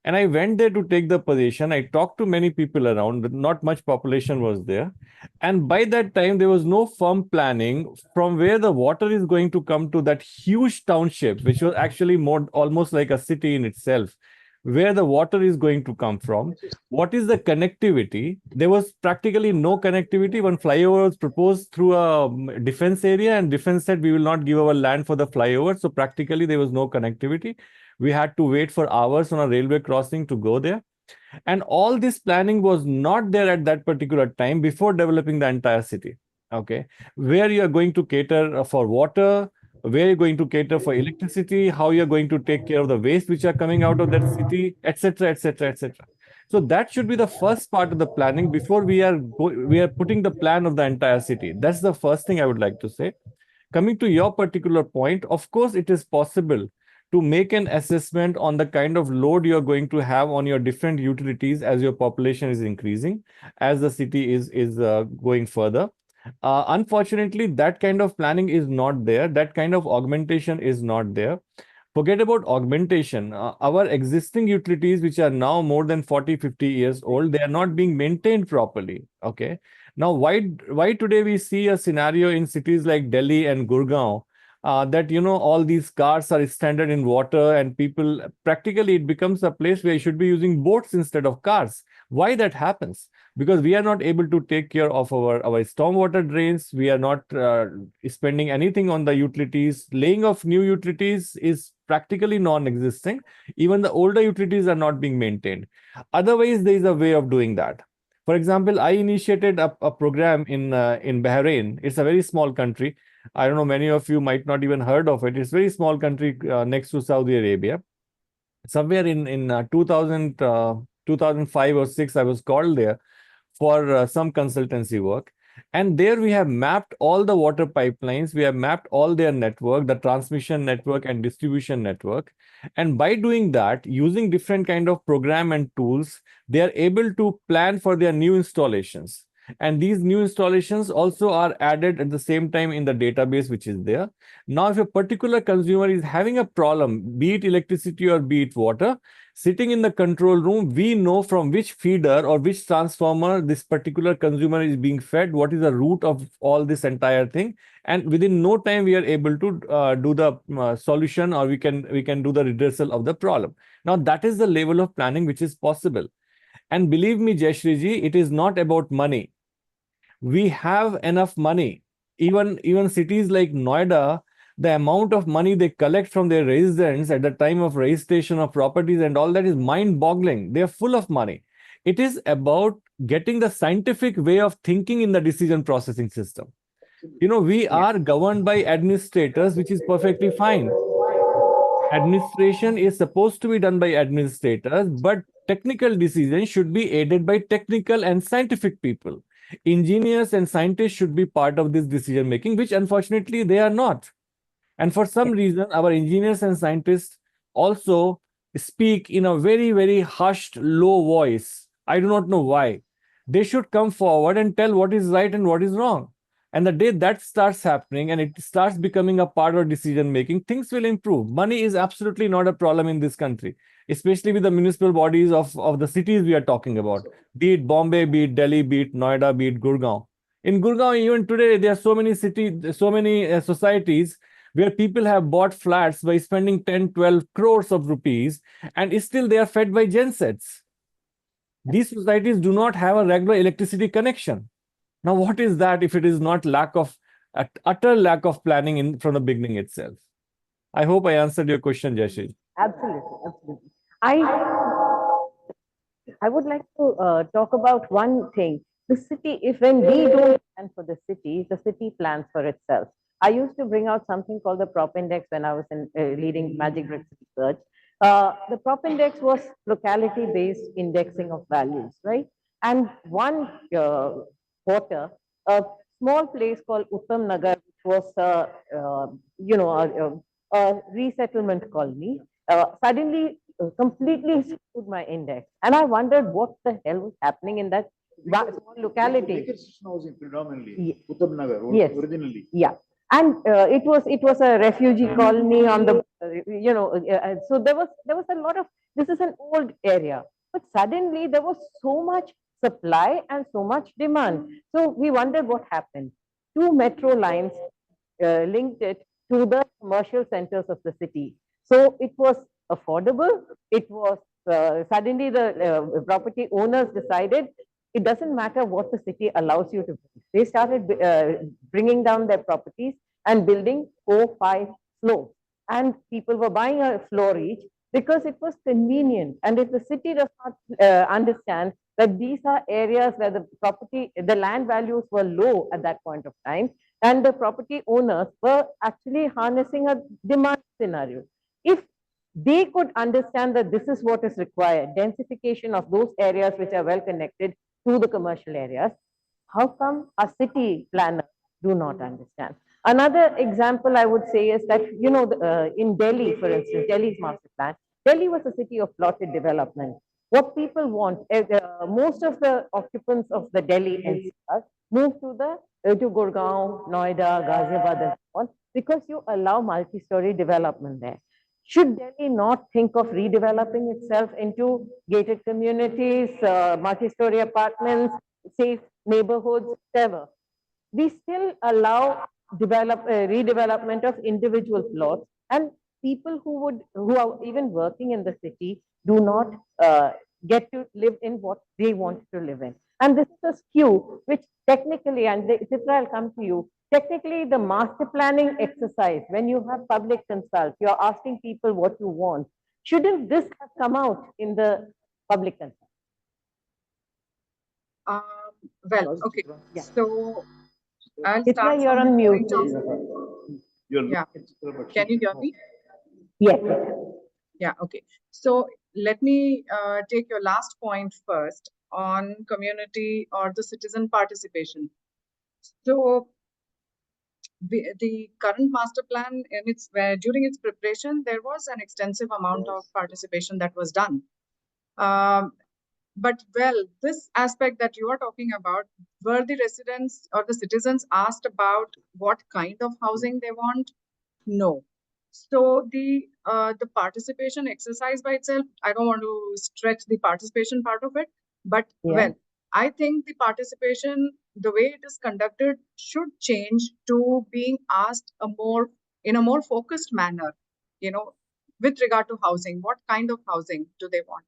And I went there to take the position. I talked to many people around, but not much population was there. And by that time, there was no firm planning from where the water is going to come to that huge township, which was actually almost like a city in itself, where the water is going to come from. What is the connectivity? There was practically no connectivity. One flyover was proposed through a defense area, and defense said, we will not give our land for the flyover. So practically there was no connectivity. We had to wait for hours on a railway crossing to go there. And all this planning was not there at that particular time before developing the entire city. Okay, where you are going to cater for water, where you're going to cater for electricity, how you're going to take care of the waste which are coming out of that city, etc., etc., etc. So that should be the first part of the planning before we are putting the plan of the entire city. That's the first thing I would like to say. Coming to your particular point, of course, it is possible to make an assessment on the kind of load you're going to have on your different utilities as your population is increasing, as the city is going further. Unfortunately, that kind of planning is not there. That kind of augmentation is not there. Forget about augmentation. Our existing utilities, which are now more than 40, 50 years old, they are not being maintained properly. Okay. Now, why today we see a scenario in cities like Delhi and Gurgaon that, all these cars are stranded in water, and people, practically it becomes a place where you should be using boats instead of cars. Why that happens? Because we are not able to take care of our stormwater drains. We are not spending anything on the utilities. Laying of new utilities is practically non-existing. Even the older utilities are not being maintained. Otherwise, there is a way of doing that. For example, I initiated a program in Bahrain. It's a very small country. I don't know, many of you might not even heard of it. It's a very small country next to Saudi Arabia. Somewhere in 2005 or 6, I was called there for some consultancy work. And there we have mapped all the water pipelines. We have mapped all their network, the transmission network and distribution network. And by doing that, using different kind of program and tools, they are able to plan for their new installations. And these new installations also are added at the same time in the database which is there. Now, if a particular consumer is having a problem, be it electricity or be it water, sitting in the control room, we know from which feeder or which transformer this particular consumer is being fed, what is the root of all this entire thing. And within no time, we are able to do the solution, or we can do the redressal of the problem. Now, that is the level of planning which is possible. And believe me, Jayashree ji, it is not about money. We have enough money. Even cities like Noida, the amount of money they collect from their residents at the time of registration of properties and all that is mind-boggling. They are full of money. It is about getting the scientific way of thinking in the decision processing system. You know, we are governed by administrators, which is perfectly fine. Administration is supposed to be done by administrators, but technical decisions should be aided by technical and scientific people. Engineers and scientists should be part of this decision making, which unfortunately they are not. And for some reason, our engineers and scientists also speak in a very, very hushed, low voice. I do not know why. They should come forward and tell what is right and what is wrong. And the day that starts happening and it starts becoming a part of decision making, things will improve. Money is absolutely not a problem in this country, especially with the municipal bodies of the cities we are talking about, be it Bombay, be it Delhi, be it Noida, be it Gurgaon. In Gurgaon, even today, there are so many societies where people have bought flats by spending 10, 12 crores of rupees, and still they are fed by gensets. These societies do not have a regular electricity connection. Now, what is that if it is not utter lack of planning from the beginning itself? I hope I answered your question, Jayashree. Absolutely, absolutely. I would like to talk about one thing. The city, if when we don't plan for the city plans for itself. I used to bring out something called the Prop Index when I was leading Magic Bricks research. The Prop Index was locality-based indexing of values, right? And one quarter, a small place called Uttam Nagar, which was, a resettlement colony, suddenly completely screwed my index. And I wondered what the hell was happening in that small locality. Housing predominantly, Ye- Uttam Nagar, Yes. originally. Yeah. And it was a refugee colony on the, so there was a lot of, this is an old area, but suddenly there was so much supply and so much demand. So we wondered what happened. Two metro lines linked it to the commercial centers of the city. So it was affordable. It was suddenly the property owners decided it doesn't matter what the city allows you to build. They started bringing down their properties and building 4, 5 floors. And people were buying a floor each because it was convenient. And if the city does not understand that these are areas where the land values were low at that point of time, and the property owners were actually harnessing a demand scenario. If they could understand that this is what is required, densification of those areas which are well connected to the commercial areas, how come a city planner do not understand? Another example I would say is that, in Delhi, for instance, Delhi's master plan, Delhi was a city of plotted development. What people want, most of the occupants of the Delhi NCR move to Gurgaon, Noida, Ghaziabad, and so on, because you allow multi-story development there. Should Delhi not think of redeveloping itself into gated communities, multi-story apartments, safe neighborhoods, whatever? We still allow redevelopment of individual plots, and people who are even working in the city do not get to live in what they want to live in. And this is a skew which technically, and Chitra, I'll come to you, technically the master planning exercise, when you have public consult, you're asking people what you want. Shouldn't this have come out in the public consult? Well, okay. Yeah. So I'll Chitra, start you're from on the mute. point of- Yeah. Can you hear me? Yes. Yeah, okay. So let me take your last point first on community or the citizen participation. So the current master plan during its preparation, there was an extensive amount of participation that was done. But well, this aspect that you are talking about, were the residents or the citizens asked about what kind of housing they want? No. So the participation exercise by itself, I don't want to stretch the participation part of it, but Yeah. well, I think the participation, the way it is conducted, should change to being asked in a more focused manner, you know, with regard to housing. What kind of housing do they want?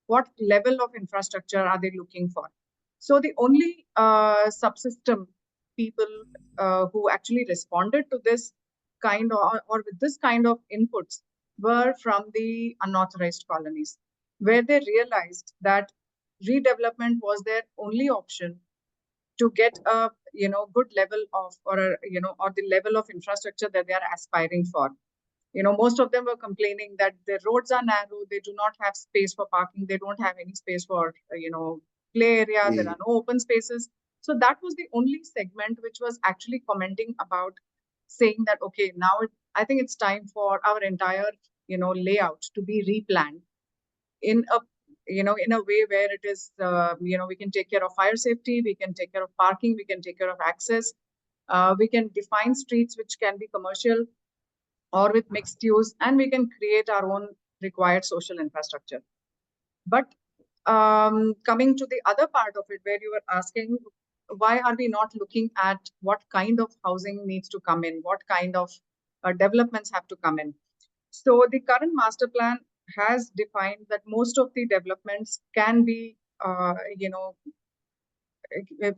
What level of infrastructure are they looking for? So the only subsystem people who actually responded to this kind of, or with this kind of inputs were from the unauthorized colonies, where they realized that redevelopment was their only option to get a good level of, or a, or the level of infrastructure that they are aspiring for. Most of them were complaining that the roads are narrow, they do not have space for parking, they don't have any space for play area, there are no open spaces. So that was the only segment which was actually commenting about, saying that okay, now I think it's time for our entire layout to be replanned in a in a way where it is we can take care of fire safety, we can take care of parking, we can take care of access, we can define streets which can be commercial or with mixed use, and we can create our own required social infrastructure. But coming to the other part of it, where you were asking, why are we not looking at what kind of housing needs to come in, what kind of developments have to come in? So the current master plan has defined that most of the developments can be,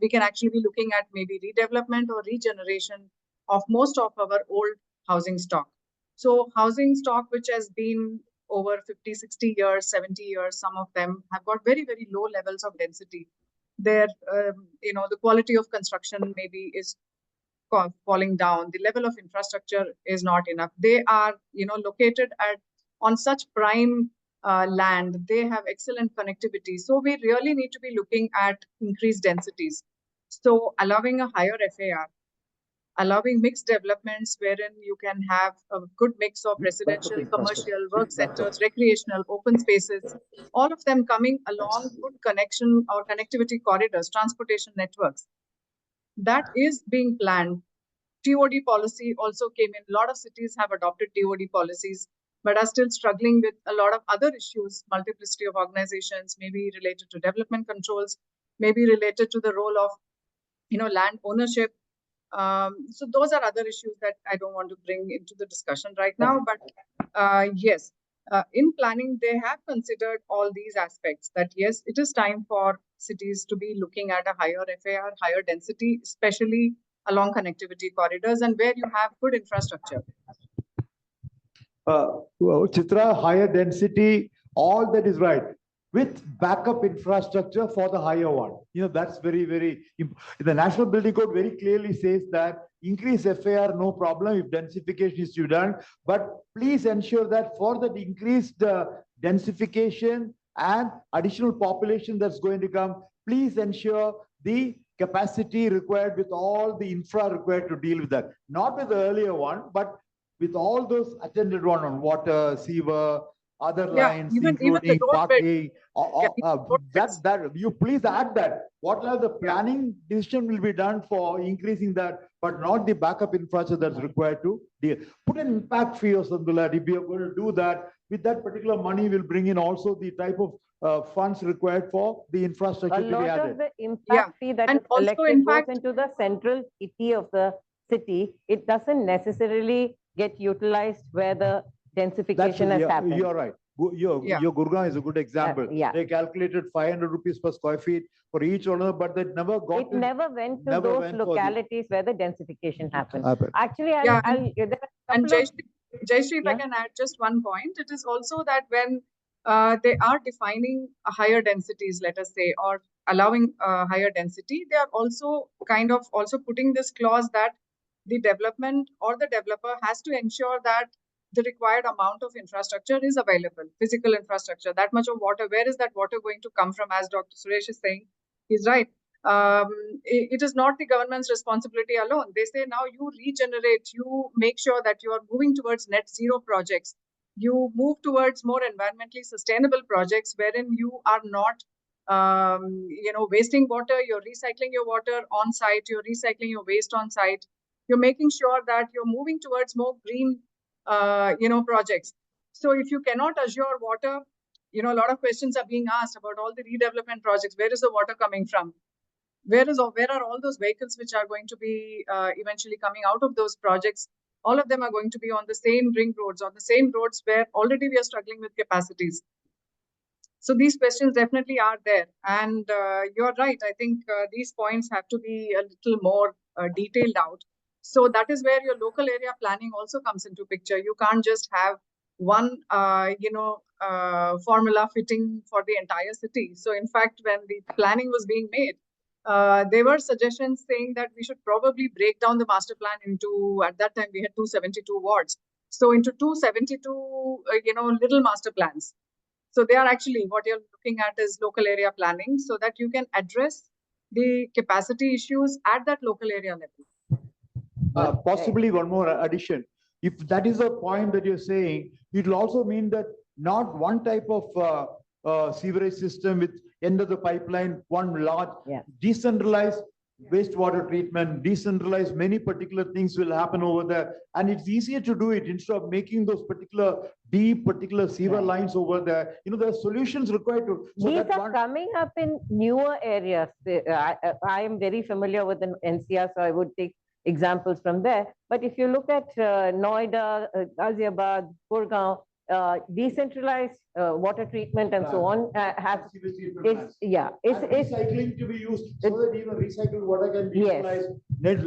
we can actually be looking at maybe redevelopment or regeneration of most of our old housing stock. So housing stock, which has been over 50, 60 years, 70 years, some of them have got very, very low levels of density. Their, the quality of construction maybe is falling down. The level of infrastructure is not enough. They are, located on such prime land. They have excellent connectivity. So we really need to be looking at increased densities. So allowing a higher FAR, allowing mixed developments wherein you can have a good mix of residential, commercial, work centers, recreational, open spaces, all of them coming along good connection or connectivity corridors, transportation networks. That is being planned. TOD policy also came in. A lot of cities have adopted TOD policies, but are still struggling with a lot of other issues, multiplicity of organizations, maybe related to development controls, maybe related to the role of, land ownership. So those are other issues that I don't want to bring into the discussion right now. But yes, in planning, they have considered all these aspects, that yes, it is time for cities to be looking at a higher FAR, higher density, especially along connectivity corridors and where you have good infrastructure. Chitra, higher density, all that is right, with backup infrastructure for the higher one. That's very, very important. The National Building Code very clearly says that increase FAR, no problem if densification is to be done, but please ensure that for the increased densification and additional population that's going to come, please ensure the capacity required with all the infra required to deal with that. Not with the earlier one, but with all those attended one on water, sewer, other lines, even including the road parking. bed. That you please add that. What the planning decision will be done for increasing that, but not the backup infrastructure that's required to deal. Put an impact fee or something like that. If we are going to do that, with that particular money, we'll bring in also the type of funds required for the infrastructure A to be lot added. of the impact fee that And is also, collected in goes fact, into the central kitty of the city. It doesn't necessarily get utilized where the densification has happened. You're right. Your Gurgaon is a good example. Yeah. They calculated 500 rupees per square feet for each owner, but they never got It never went to never those went for the- localities where the densification happened. happened. Actually, Yeah, there are a And couple of- Jayashree, if I Yeah. can add just one point, it is also that when they are defining higher densities, let us say, or allowing higher density, they are also kind of also putting this clause that the development or the developer has to ensure that the required amount of infrastructure is available, physical infrastructure, that much of water. Where is that water going to come from? As Dr. Suresh is saying, he's right. It is not the government's responsibility alone. They say now you regenerate, you make sure that you are moving towards net zero projects. You move towards more environmentally sustainable projects wherein you are not wasting water, you're recycling your water on site, you're recycling your waste on site. You're making sure that you're moving towards more green, projects. So if you cannot assure water, a lot of questions are being asked about all the redevelopment projects. Where is the water coming from? Where are all those vehicles which are going to be eventually coming out of those projects? All of them are going to be on the same ring roads, on the same roads where already we are struggling with capacities. So these questions definitely are there. And you're right. I think these points have to be a little more detailed out. So that is where your local area planning also comes into picture. You can't just have one, formula fitting for the entire city. So in fact, when the planning was being made, there were suggestions saying that we should probably break down the master plan into, at that time we had 272 wards. So into 272, little master plans. So they are actually, what you're looking at is local area planning so that you can address the capacity issues at that local area level. Possibly one more addition. If that is a point that you're saying, it will also mean that not one type of sewerage system with end of the pipeline, one large decentralized wastewater treatment, decentralized, many particular things will happen over there. And it's easier to do it instead of making those particular sewer lines over there. There are solutions required to. So These that are coming up in newer areas. I am very familiar with the NCR, so I would take examples from there. But if you look at Noida, Ghaziabad, Gurgaon, decentralized water treatment and so on has recycling to be used so that even recycled water can be utilized. Net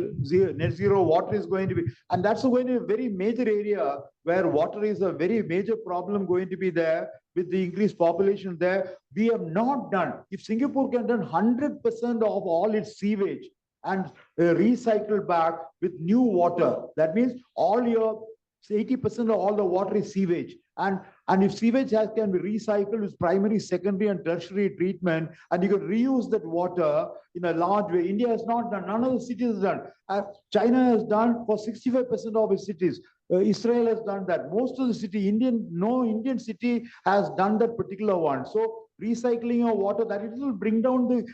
zero water is going to be, and that's going to be a very major area where water is a very major problem going to be there with the increased population there. We have not done. If Singapore can done 100% of all its sewage and recycle back with new water, that means all your 80% of all the water is sewage. And if sewage can be recycled with primary, secondary, and tertiary treatment, and you can reuse that water in a large way. India has not done, none of the cities has done. China has done for 65% of its cities. Israel has done that. Most of the city, no Indian city has done that particular one. So recycling your water, that it will bring down the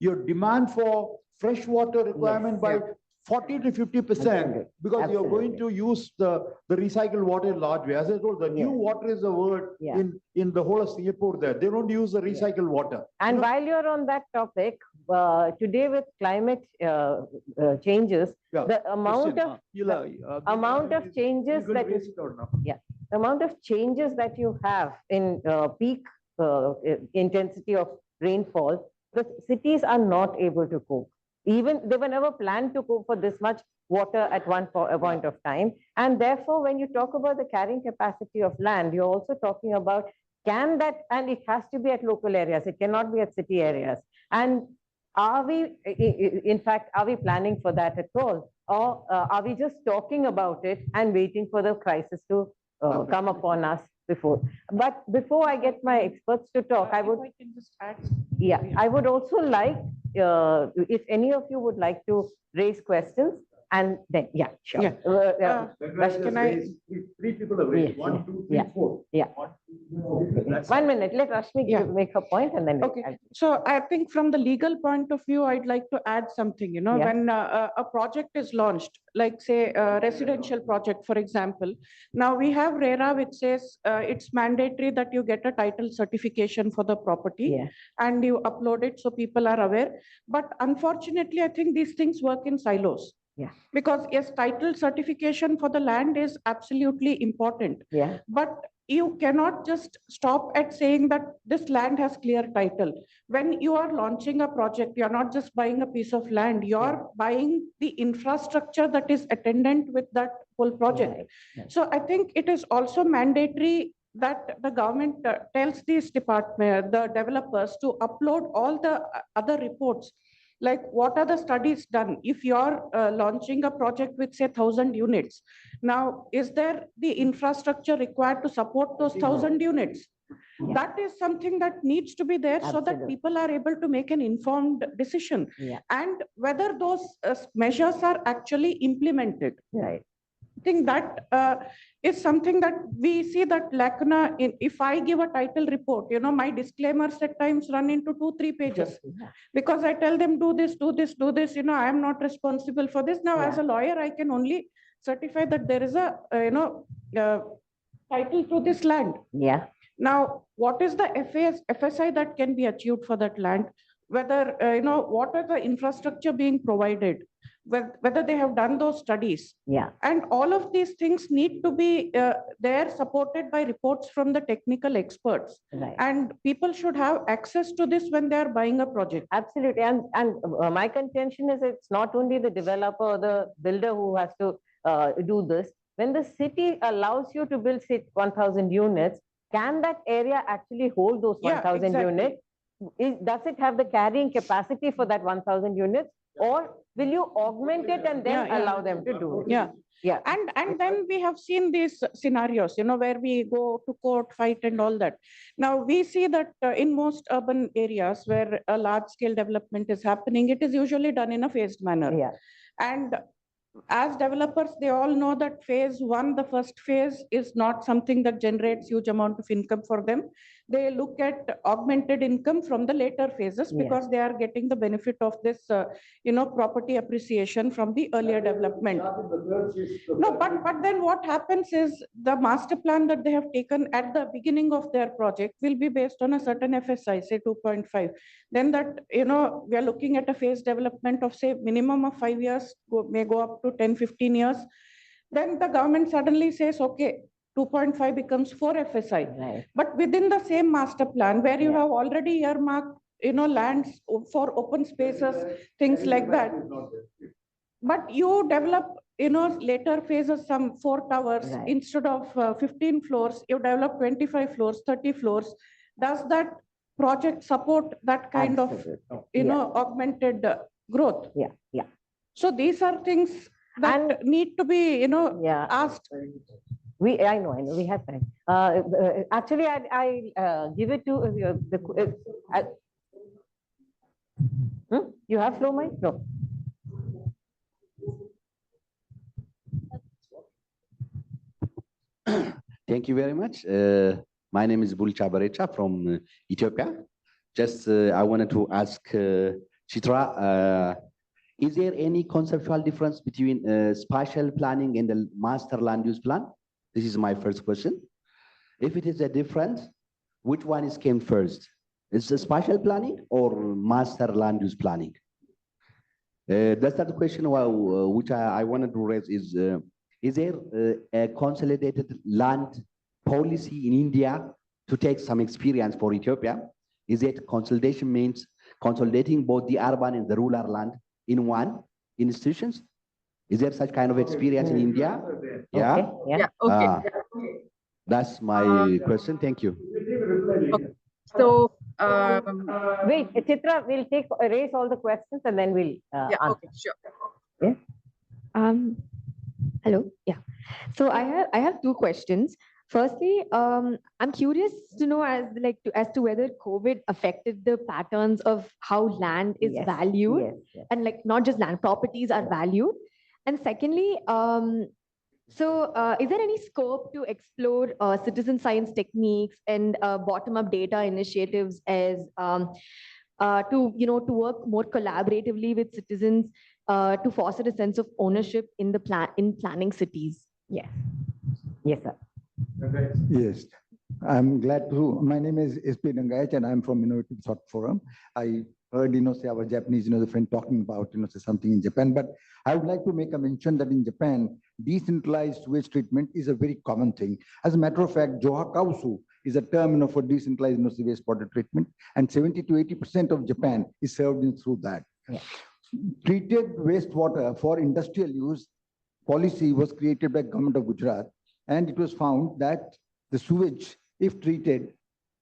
your demand for fresh water requirement by 40 to 50%, because you're going to use the recycled water in large way. As I told, the new water is a word in the whole of Singapore there. They don't use the recycled water. And while you're on that topic, today with climate changes, the amount of changes that you have in peak intensity of rainfall, the cities are not able to cope. Even they were never planned to cope for this much water at one point of time. And therefore, when you talk about the carrying capacity of land, you're also talking about and it has to be at local areas. It cannot be at city areas. And are we planning for that at all? Or are we just talking about it and waiting for the crisis to come upon us before? But before I get my experts to talk, I would just add. I would also like, if any of you would like to raise questions, and then, sure. Can I? Three people have raised. 1, 2, 3, 4. 1 minute. Let Rashmi make her point, and then. Okay. So I think from the legal point of view, I'd like to add something. When a project is launched, like say a residential project, for example, now we have RERA, which says it's mandatory that you get a title certification for the property and you upload it so people are aware. But unfortunately, I think these things work in silos. Because yes, title certification for the land is absolutely important. But you cannot just stop at saying that this land has clear title. When you are launching a project, you're not just buying a piece of land, you're buying the infrastructure that is attendant with that whole project. So I think it is also mandatory that the government tells these department, the developers, to upload all the other reports. Like, what are the studies done? If you're launching a project with say 1,000 units, now is there the infrastructure required to support those 1,000 units? That is something that needs to be there so that people are able to make an informed decision and whether those measures are actually implemented. think that is something that we see that lacuna in, if I give a title report, my disclaimers at times run into 2-3 pages because I tell them do this, do this, do this, I am not responsible for this. Now, as a lawyer, I can only certify that there is a, title to this land. Yeah, Now, what is the FSI that can be achieved for that land? Whether, what are the infrastructure being provided? Whether they have done those studies. yeah, And all of these things need to be there supported by reports from the technical experts. right. And people should have access to this when they are buying a project. Absolutely. And my contention is it's not only the developer or the builder who has to do this. When the city allows you to build, say, 1,000 units, can that area actually hold those Yeah, 1,000 exactly. units? Does it have the carrying capacity for that 1,000 units? Or will you augment it and then Yeah, yeah. allow them to do it? Yeah. Yeah. And then we have seen these scenarios, where we go to court, fight and all that. Now we see that in most urban areas where a large scale development is happening, it is usually done in a phased manner. Yeah, And as developers, they all know that phase one, the first phase, is not something that generates huge amount of income for them. They look at augmented income from the later phases Yeah. because they are getting the benefit of this, property appreciation from the earlier development. No, but then what happens is the master plan that they have taken at the beginning of their project will be based on a certain FSI, say 2.5. Then that, we are looking at a phase development of, say, minimum of 5 years, may go up to 10, 15 years. Then the government suddenly says, okay, 2.5 becomes 4 FSI. right. But within the same master plan, where you Yeah. have already earmarked, lands for open spaces, things like that. But you develop, later phases, some 4 towers, Right. instead of 15 floors, you develop 25 floors, 30 floors. Does that project support that kind Absolutely. of, Yeah. augmented growth? Yeah, yeah, So these are things that And- need to be, yeah. asked. I know, we have time. Actually, I give it to you have flow mic? No. Thank you very much. My name is Bulcha Barecha from Ethiopia. Just I wanted to ask Chitra, is there any conceptual difference between spatial planning and the master land use plan? This is my first question. If it is a difference, which one is came first? Is the spatial planning or master land use planning? The third question which I wanted to raise is there a consolidated land policy in India to take some experience for Ethiopia? Is it consolidation means consolidating both the urban and the rural land in one institutions? Is there such kind of experience in India? Yeah. Okay, yeah. Yeah, okay. Ah, that's my question. Thank you. So, Wait, Chitra, we'll raise all the questions and then we'll yeah, answer. okay, sure. Hello. Yeah. So I have 2 questions. Firstly, I'm curious to know as to whether COVID affected the patterns of how land is Yes, valued, yes, yes. and not just land, properties are valued. And secondly, is there any scope to explore citizen science techniques and bottom-up data initiatives as to work more collaboratively with citizens to foster a sense of ownership in planning cities? Yes. Yes, sir. Yes, I'm glad to. My name is SP Dangayach and I'm from Innovative Thought Forum. I heard, say our Japanese, the friend talking about, say something in Japan, but I would like to make a mention that in Japan, decentralized waste treatment is a very common thing. As a matter of fact, Joha Kausu is a term, for decentralized wastewater treatment, and 70 to 80% of Japan is served through that. Yeah. Treated wastewater for industrial use policy was created by government of Gujarat. And it was found that the sewage, if treated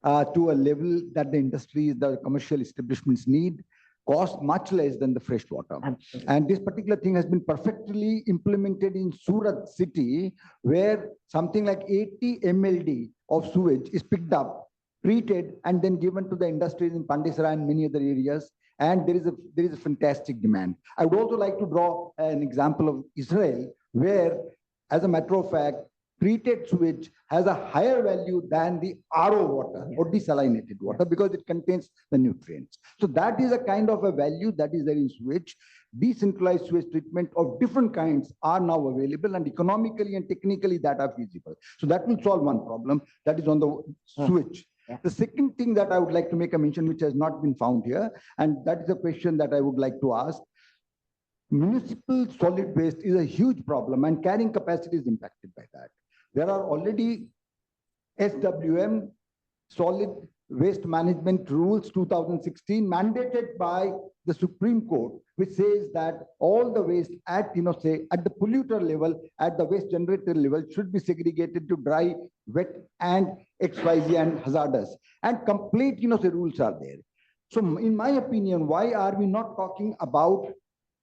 to a level that the industries, the commercial establishments need, cost much less than the fresh water. Absolutely. And this particular thing has been perfectly implemented in Surat city, where something like 80 MLD of sewage is picked up, treated, and then given to the industries in Pandisara and many other areas. And there is a fantastic demand. I would also like to draw an example of Israel, where as a matter of fact, treated sewage has a higher value than the RO water or desalinated water because it contains the nutrients. So that is a kind of a value that is there in sewage. Decentralized sewage treatment of different kinds are now available, and economically and technically that are feasible. So that will solve one problem, that is on the sewage. Yeah. The second thing that I would like to make a mention, which has not been found here, and that is a question that I would like to ask. Municipal solid waste is a huge problem, and carrying capacity is impacted by that. There are already SWM, Solid Waste Management Rules 2016, mandated by the Supreme Court, which says that all the waste at, say, at the polluter level, at the waste generator level, should be segregated to dry, wet, and XYZ and hazardous. And complete, say, rules are there. So in my opinion, why are we not talking about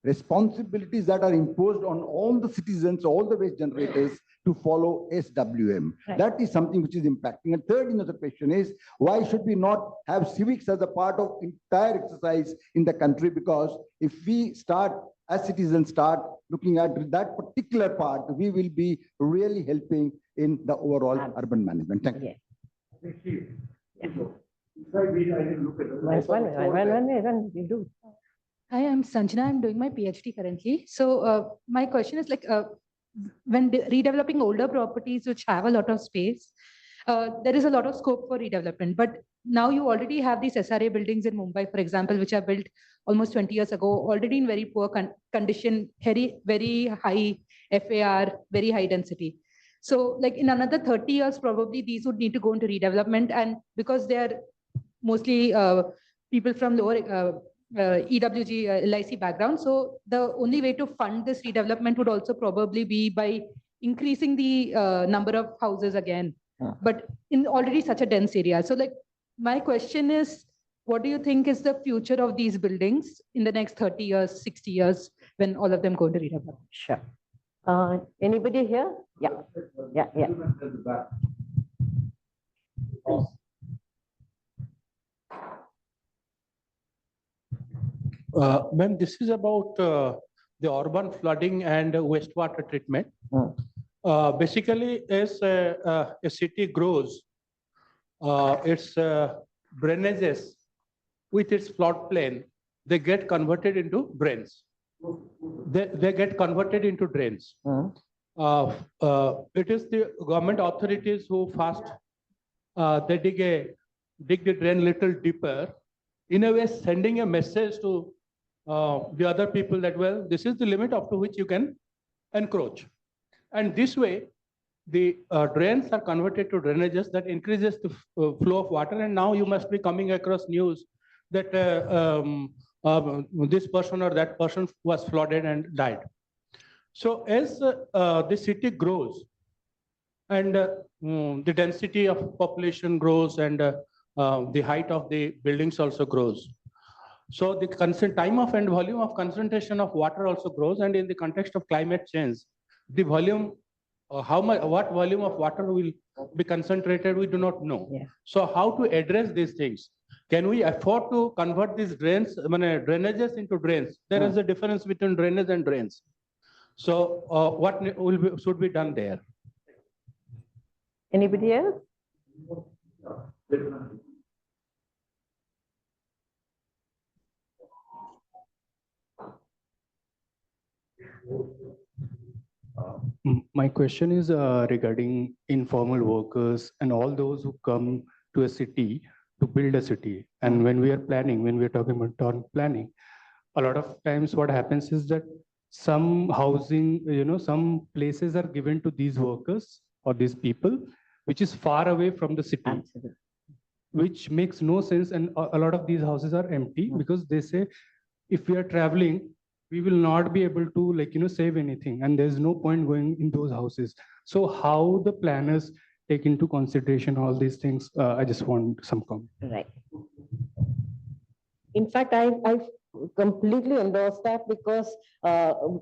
responsibilities that are imposed on all the citizens, all the waste generators to follow SWM? Right. That is something which is impacting. And third, the question is, why should we not have civics as a part of entire exercise in the country? Because if we start, as citizens start looking at that particular part, we will be really helping in the overall urban management. Thank you. Yeah. Yeah. One, you do. Hi, I'm Sanjana. I'm doing my PhD currently. So my question is like, when redeveloping older properties which have a lot of space, there is a lot of scope for redevelopment. But now you already have these SRA buildings in Mumbai, for example, which are built almost 20 years ago, already in very poor condition, very high FAR, very high density. So like in another 30 years, probably these would need to go into redevelopment. And because they are mostly people from lower EWG, LIC background. So the only way to fund this redevelopment would also probably be by increasing the number of houses again, but in already such a dense area. So like my question is, what do you think is the future of these buildings in the next 30 years, 60 years, when all of them go into redevelopment? Sure. Anybody here? Yeah. Yeah. Ma'am, this is about the urban flooding and wastewater treatment. Basically, as a city grows, its drainages with its floodplain, they get converted into drains. They get converted into drains. It is the government authorities who first they dig the drain little deeper, in a way sending a message to the other people that, well, this is the limit up to which you can encroach. And this way, the drains are converted to drainages that increases the flow of water. And now you must be coming across news that this person or that person was flooded and died. So as the city grows and the density of population grows and the height of the buildings also grows, so the time of and volume of concentration of water also grows. And in the context of climate change, the volume, what volume of water will be concentrated, we do not know. Yeah. So how to address these things? Can we afford to convert these drainages into drains? There is a difference between drainage and drains. So what should be done there? Anybody else? My question is regarding informal workers and all those who come to a city to build a city. And when we are planning, when we are talking about town planning, a lot of times what happens is that some housing, some places are given to these workers or these people, which is far away from the city. Absolutely. Which makes no sense. And a lot of these houses are empty because they say, if we are traveling, we will not be able to save anything. And there's no point going in those houses. So how the planners take into consideration all these things? I just want some comment. Right. In fact, I completely endorse that because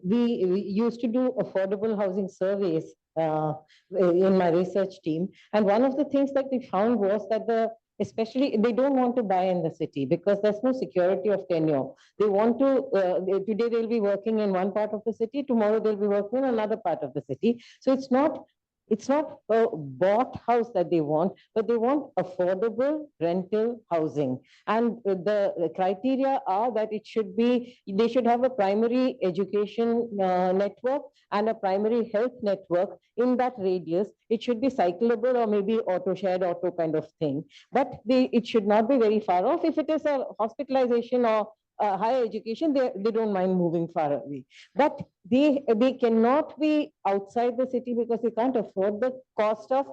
we used to do affordable housing surveys in my research team. And one of the things that we found was that the especially they don't want to buy in the city because there's no security of tenure. They want to, today they'll be working in one part of the city, tomorrow they'll be working in another part of the city. So it's not a bought house that they want, but they want affordable rental housing. And the criteria are that it should be, they should have a primary education network and a primary health network in that radius. It should be cyclable or maybe auto shared auto kind of thing. But it should not be very far off. If it is a hospitalization or higher education, they don't mind moving far away. But they cannot be outside the city because they can't afford the cost of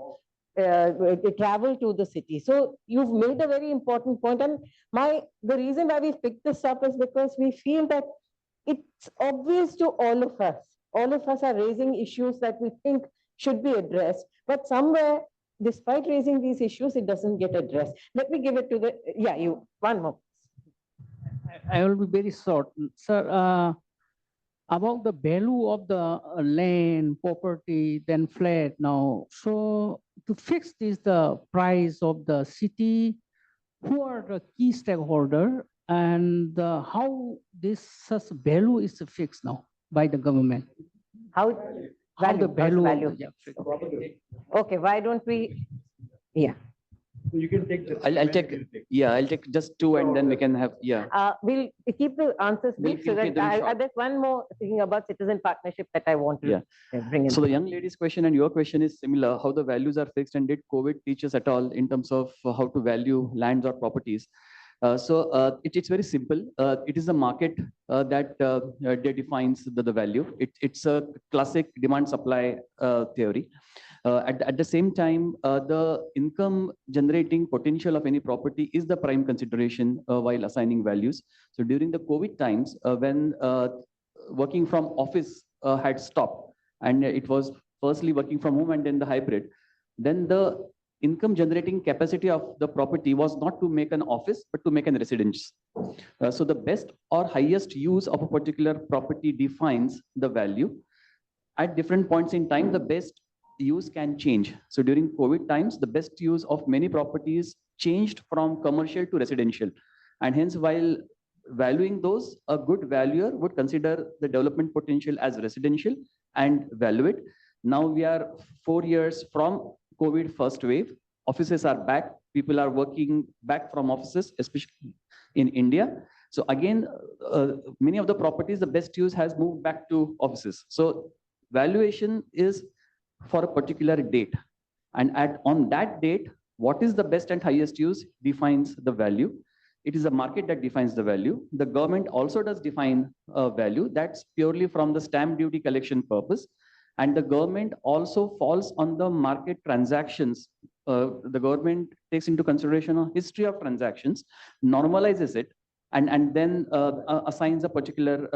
travel to the city. So you've made a very important point. And the reason why we picked this up is because we feel that it's obvious to all of us. All of us are raising issues that we think should be addressed. But somewhere, despite raising these issues, it doesn't get addressed. Let me give it to one more. I will be very short. Sir, about the value of the land, property, then flat now. So to fix this, the price of the city, who are the key stakeholder and how this such value is fixed now by the government? How the value of value? the Okay, why don't we, yeah. You can take this. I'll take just two and then we can have, We'll keep the answers We'll brief so keep that them short. there's one more thing about citizen partnership that I want to bring in. So the young lady's question and your question is similar, how the values are fixed, and did COVID teach us at all in terms of how to value lands or properties? It's very simple. It is a market that defines the value. It's a classic demand supply theory. At the same time, the income generating potential of any property is the prime consideration while assigning values. So during the COVID times, when working from office had stopped, and it was firstly working from home and then the hybrid, then the income generating capacity of the property was not to make an office, but to make an residence. So the best or highest use of a particular property defines the value. At different points in time, the best use can change. So during COVID times, the best use of many properties changed from commercial to residential. And hence, while valuing those, a good valuer would consider the development potential as residential and value it. Now we are 4 years from COVID first wave. Offices are back. People are working back from offices, especially in India. So again, many of the properties, the best use has moved back to offices. So valuation is for a particular date. And on that date, what is the best and highest use defines the value. It is a market that defines the value. The government also does define a value. That's purely from the stamp duty collection purpose. And the government also falls on the market transactions. The government takes into consideration a history of transactions, normalizes it, and then assigns a particular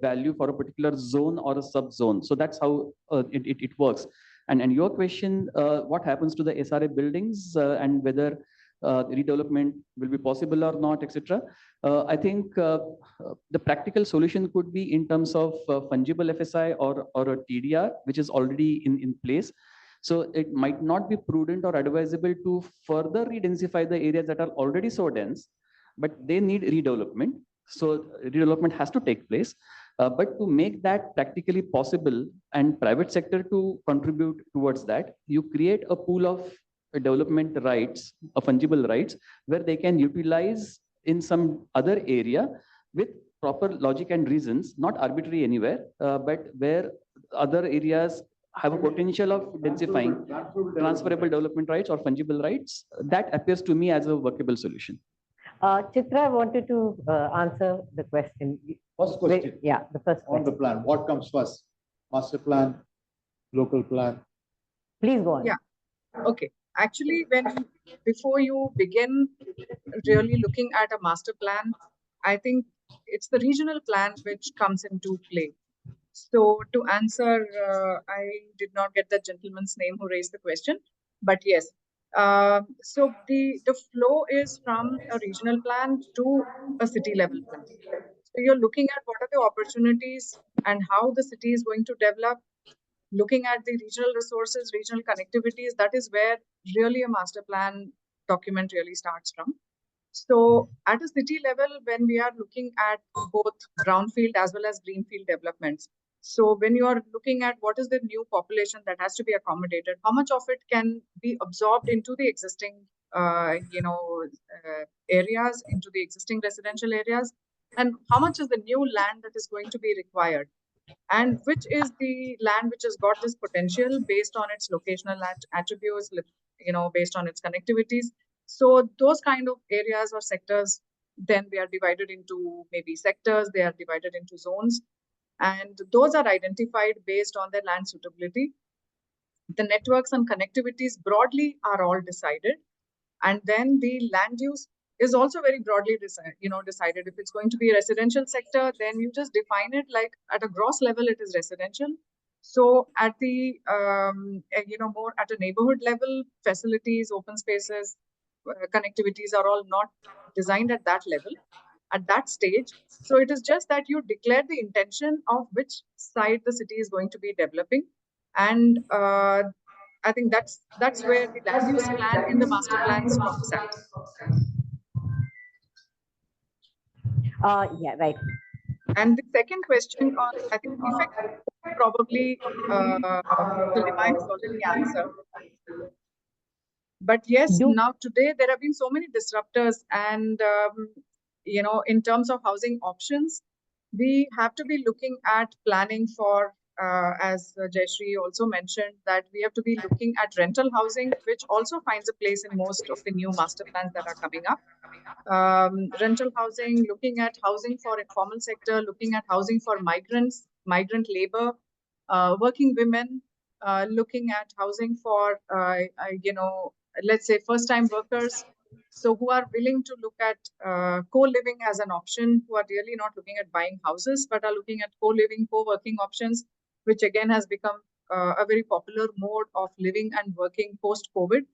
value for a particular zone or a sub-zone. So that's how it works. And your question, what happens to the SRA buildings and whether redevelopment will be possible or not, etc. I think the practical solution could be in terms of fungible FSI or a TDR, which is already in place. So it might not be prudent or advisable to further redensify the areas that are already so dense, but they need redevelopment. So redevelopment has to take place. But to make that practically possible and private sector to contribute towards that, you create a pool of development rights, fungible rights, where they can utilize in some other area with proper logic and reasons, not arbitrary anywhere, but where other areas have a potential of densifying transferable development rights or fungible rights. That appears to me as a workable solution. Chitra wanted to answer the question. First question. Yeah, the first question. On the plan, what comes first? Master plan, local plan? Please go on. Yeah. Okay. Actually, before you begin really looking at a master plan, I think it's the regional plan which comes into play. So to answer, I did not get the gentleman's name who raised the question, but yes. So the flow is from a regional plan to a city level plan. So you're looking at what are the opportunities and how the city is going to develop, looking at the regional resources, regional connectivities. That is where really a master plan document really starts from. So at a city level, when we are looking at both brownfield as well as greenfield developments, so when you are looking at what is the new population that has to be accommodated, how much of it can be absorbed into the existing, areas, into the existing residential areas, and how much is the new land that is going to be required, and which is the land which has got this potential based on its locational attributes, based on its connectivities. So those kind of areas or sectors, then they are divided into maybe sectors, they are divided into zones, and those are identified based on their land suitability. The networks and connectivities broadly are all decided, and then the land use is also very broadly decided. If it's going to be a residential sector, then you just define it like at a gross level it is residential. So at the more at a neighborhood level, facilities, open spaces, connectivities are all not designed at that level, at that stage. So it is just that you declare the intention of which side the city is going to be developing, and I think that's where the land use plan in the master plan stops at. Yeah, right. And the second question on, I think, effect probably Lima has already answered. But yes, now today there have been so many disruptors, and in terms of housing options, we have to be looking at planning for, as Jayashree also mentioned, that we have to be looking at rental housing, which also finds a place in most of the new master plans that are coming up. Rental housing, looking at housing for informal sector, looking at housing for migrants, migrant labor, working women, looking at housing for, let's say first-time workers. So who are willing to look at co-living as an option, who are really not looking at buying houses, but are looking at co-living, co-working options, which again has become a very popular mode of living and working post-COVID.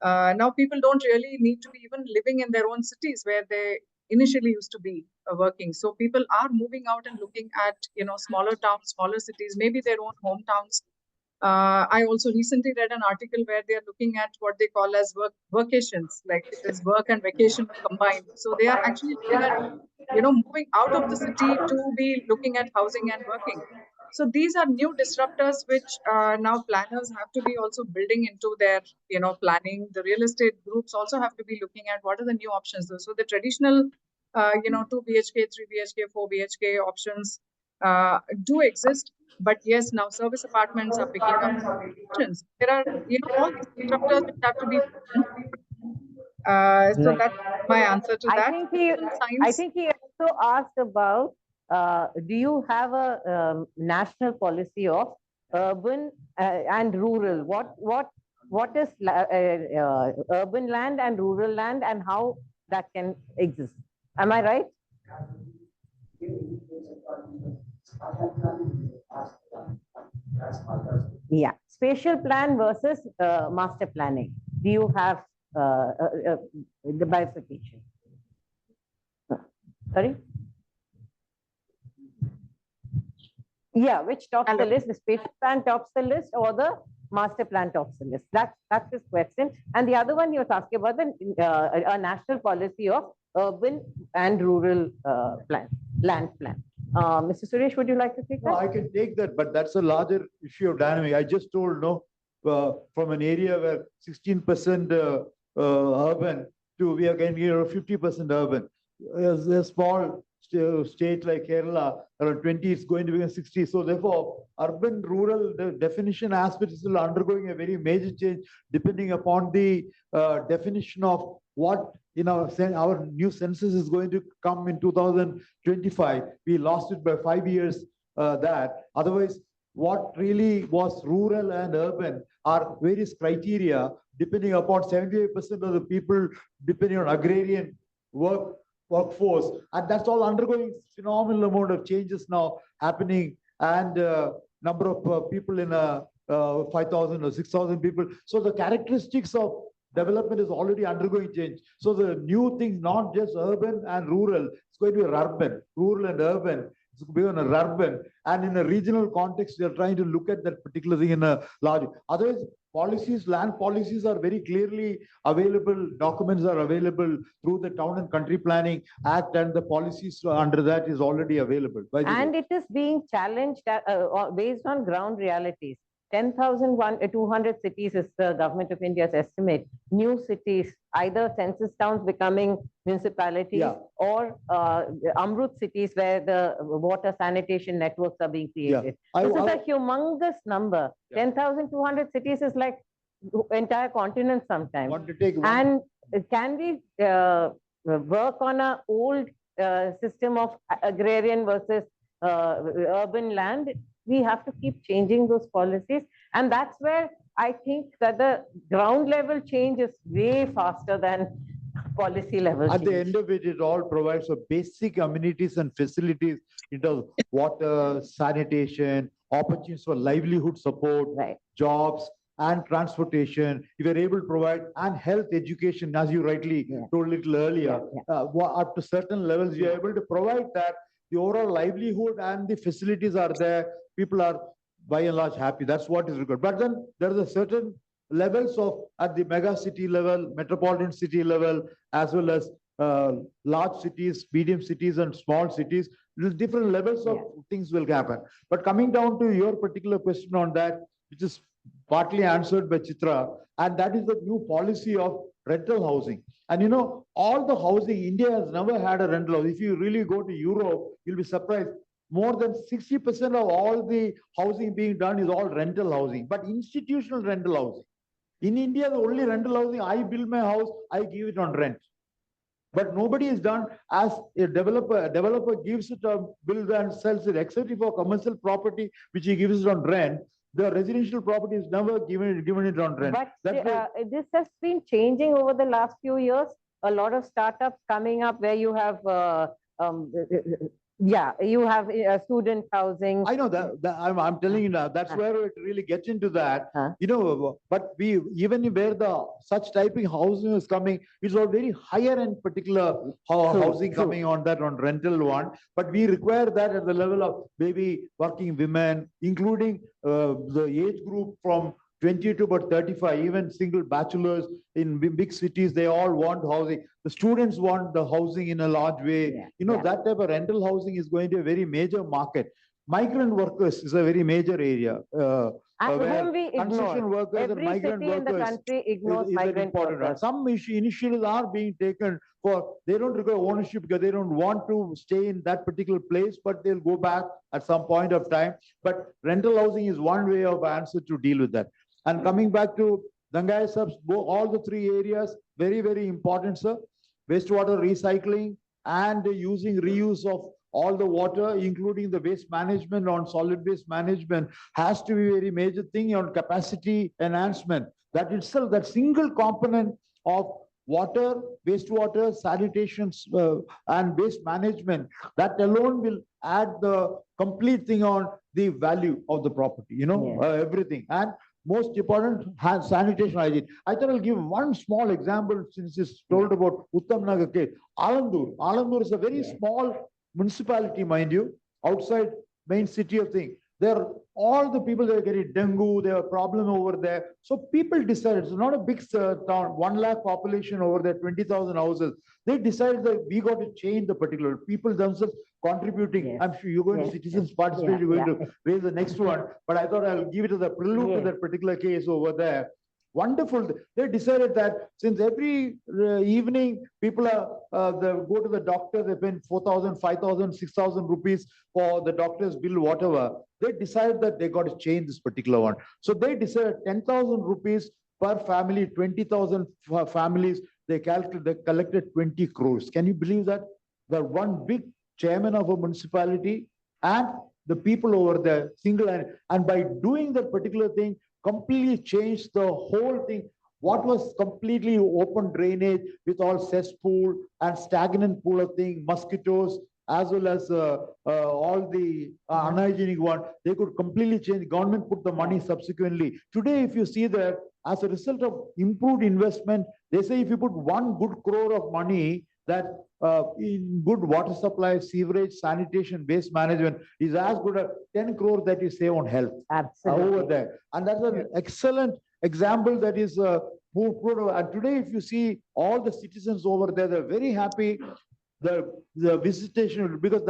Now people don't really need to be even living in their own cities where they initially used to be working. So people are moving out and looking at, smaller towns, smaller cities, maybe their own hometowns. I also recently read an article where they are looking at what they call as workations, like it is work and vacation combined. So they are actually looking at, moving out of the city to be looking at housing and working. So these are new disruptors, which now planners have to be also building into their, planning. The real estate groups also have to be looking at what are the new options. So the traditional, 2 BHK, 3 BHK, 4 BHK options do exist. But yes, now service apartments are picking up options. There are, all these disruptors which have to be. So that's my answer to that. I think he also asked about, do you have a national policy of urban and rural? What is urban land and rural land, and how that can exist? Am I right? Yeah, spatial plan versus master planning. Do you have the bifurcation? Sorry? Yeah, which tops the list? The spatial plan tops the list, or the master plan tops the list? That's his question. And the other one he was asking about a national policy of urban and rural land plan. Mr. Suresh, would you like to take that? No, I can take that, but that's a larger issue of dynamic. I just told, from an area where 16% urban to we are getting here 50% urban. As a small state like Kerala, around 20 is going to be 60. So therefore, urban rural, the definition aspect is still undergoing a very major change depending upon the definition of what our new census is going to come in 2025. We lost it by 5 years that. Otherwise, what really was rural and urban are various criteria depending upon 78% of the people depending on agrarian workforce. And that's all undergoing phenomenal amount of changes now happening, and number of people in 5,000 or 6,000 people. So the characteristics of development is already undergoing change. So the new things, not just urban and rural, it's going to be urban, rural and urban. beyond a urban, and in a regional context, they are trying to look at that particular thing in a large. Otherwise, policies, land policies are very clearly available. Documents are available through the Town and Country Planning Act, and the policies under that is already available. By the And way. it is being challenged based on ground realities. 200 cities is the government of India's estimate. New cities, either census towns becoming municipalities Yeah. or Amrut cities where the water sanitation networks are being created. This is a humongous number. Yeah. 10,200 cities is like entire continent sometimes. Want to take one? And can we work on an old system of agrarian versus urban land? We have to keep changing those policies. And that's where I think that the ground level change is way faster than policy level At the change. end of it, it all provides for basic amenities and facilities in terms of water, sanitation, opportunities for livelihood support, Right. jobs, and transportation. If you're able to provide, and health education, as you rightly told a little earlier, up to certain levels, you're able to provide that. The overall livelihood and the facilities are there. People are by and large happy. That's what is required. But then there is a certain levels of at the mega city level, metropolitan city level, as well as large cities, medium cities, and small cities. Different levels of things will happen. But coming down to your particular question on that, which is partly answered by Chitra, and that is the new policy of rental housing. And you know, all the housing, India has never had a rental house. If you really go to Europe, you'll be surprised. More than 60% of all the housing being done is all rental housing, but institutional rental housing. In India, the only rental housing, I build my house, I give it on rent. But nobody is done as a developer. A developer gives it a build and sells it, except for commercial property, which he gives it on rent. The residential property is never given it on rent. But That's why- this has been changing over the last few years. A lot of startups coming up where you have, you have student housing. I know that, I'm telling you now, that's where it really gets into that. You know, but we, even where the such typing housing is coming, it's all very higher end particular housing coming on that on rental one. But we require that at the level of maybe working women, including the age group from 20 to about 35, even single bachelors in big cities, they all want housing. The students want the housing in a large way. You know, that type of rental housing is going to be a very major market. Migrant workers is a very major area. And where whom we construction ignore. workers and Every migrant city in the workers country ignores is an migrant important one. workers. Some initiatives are being taken for, they don't require ownership because they don't want to stay in that particular place, but they'll go back at some point of time. But rental housing is one way of answer to deal with that. And coming back to Dangaya subs, all the three areas, very, very important, sir. Wastewater recycling and using reuse of all the water, including the waste management on solid waste management, has to be a very major thing on capacity enhancement. That itself, that single component of water, wastewater, sanitation, and waste management, that alone will add the complete thing on the value of the property, you know, everything. And most important, sanitation hygiene. I thought I'll give one small example since it's told about Uttam Nagar case. Alandur. Alandur is a very small municipality, mind you, outside main city of thing. There, all the people, they're getting dengue, they have a problem over there. So people decided, it's not a big town, 1 lakh population over there, 20,000 houses. They decided that we got to change the particular, people themselves contributing. I'm sure you're going to citizens participate, you're going to raise the next one. But I thought I'll give it as a prelude to that particular case over there. Wonderful. They decided that since every evening people are, they go to the doctor, they pay 4,000, 5,000, 6,000 rupees for the doctor's bill, whatever. They decided that they got to change this particular one. So they decided 10,000 rupees per family, 20,000 families, they collected 20 crores. Can you believe that? The one big chairman of a municipality and the people over there, and by doing that particular thing, completely changed the whole thing. What was completely open drainage with all cesspool and stagnant pool of thing, mosquitoes, as well as all the unhygienic one, they could completely change. Government put the money subsequently. Today, if you see that, as a result of improved investment, they say if you put 1 good crore of money, that in good water supply, sewerage, sanitation, waste management is as good as 10 crore that you save on health Absolutely. over there. And that's an excellent example that is put over. And today, if you see all the citizens over there, they're very happy. The visitation, because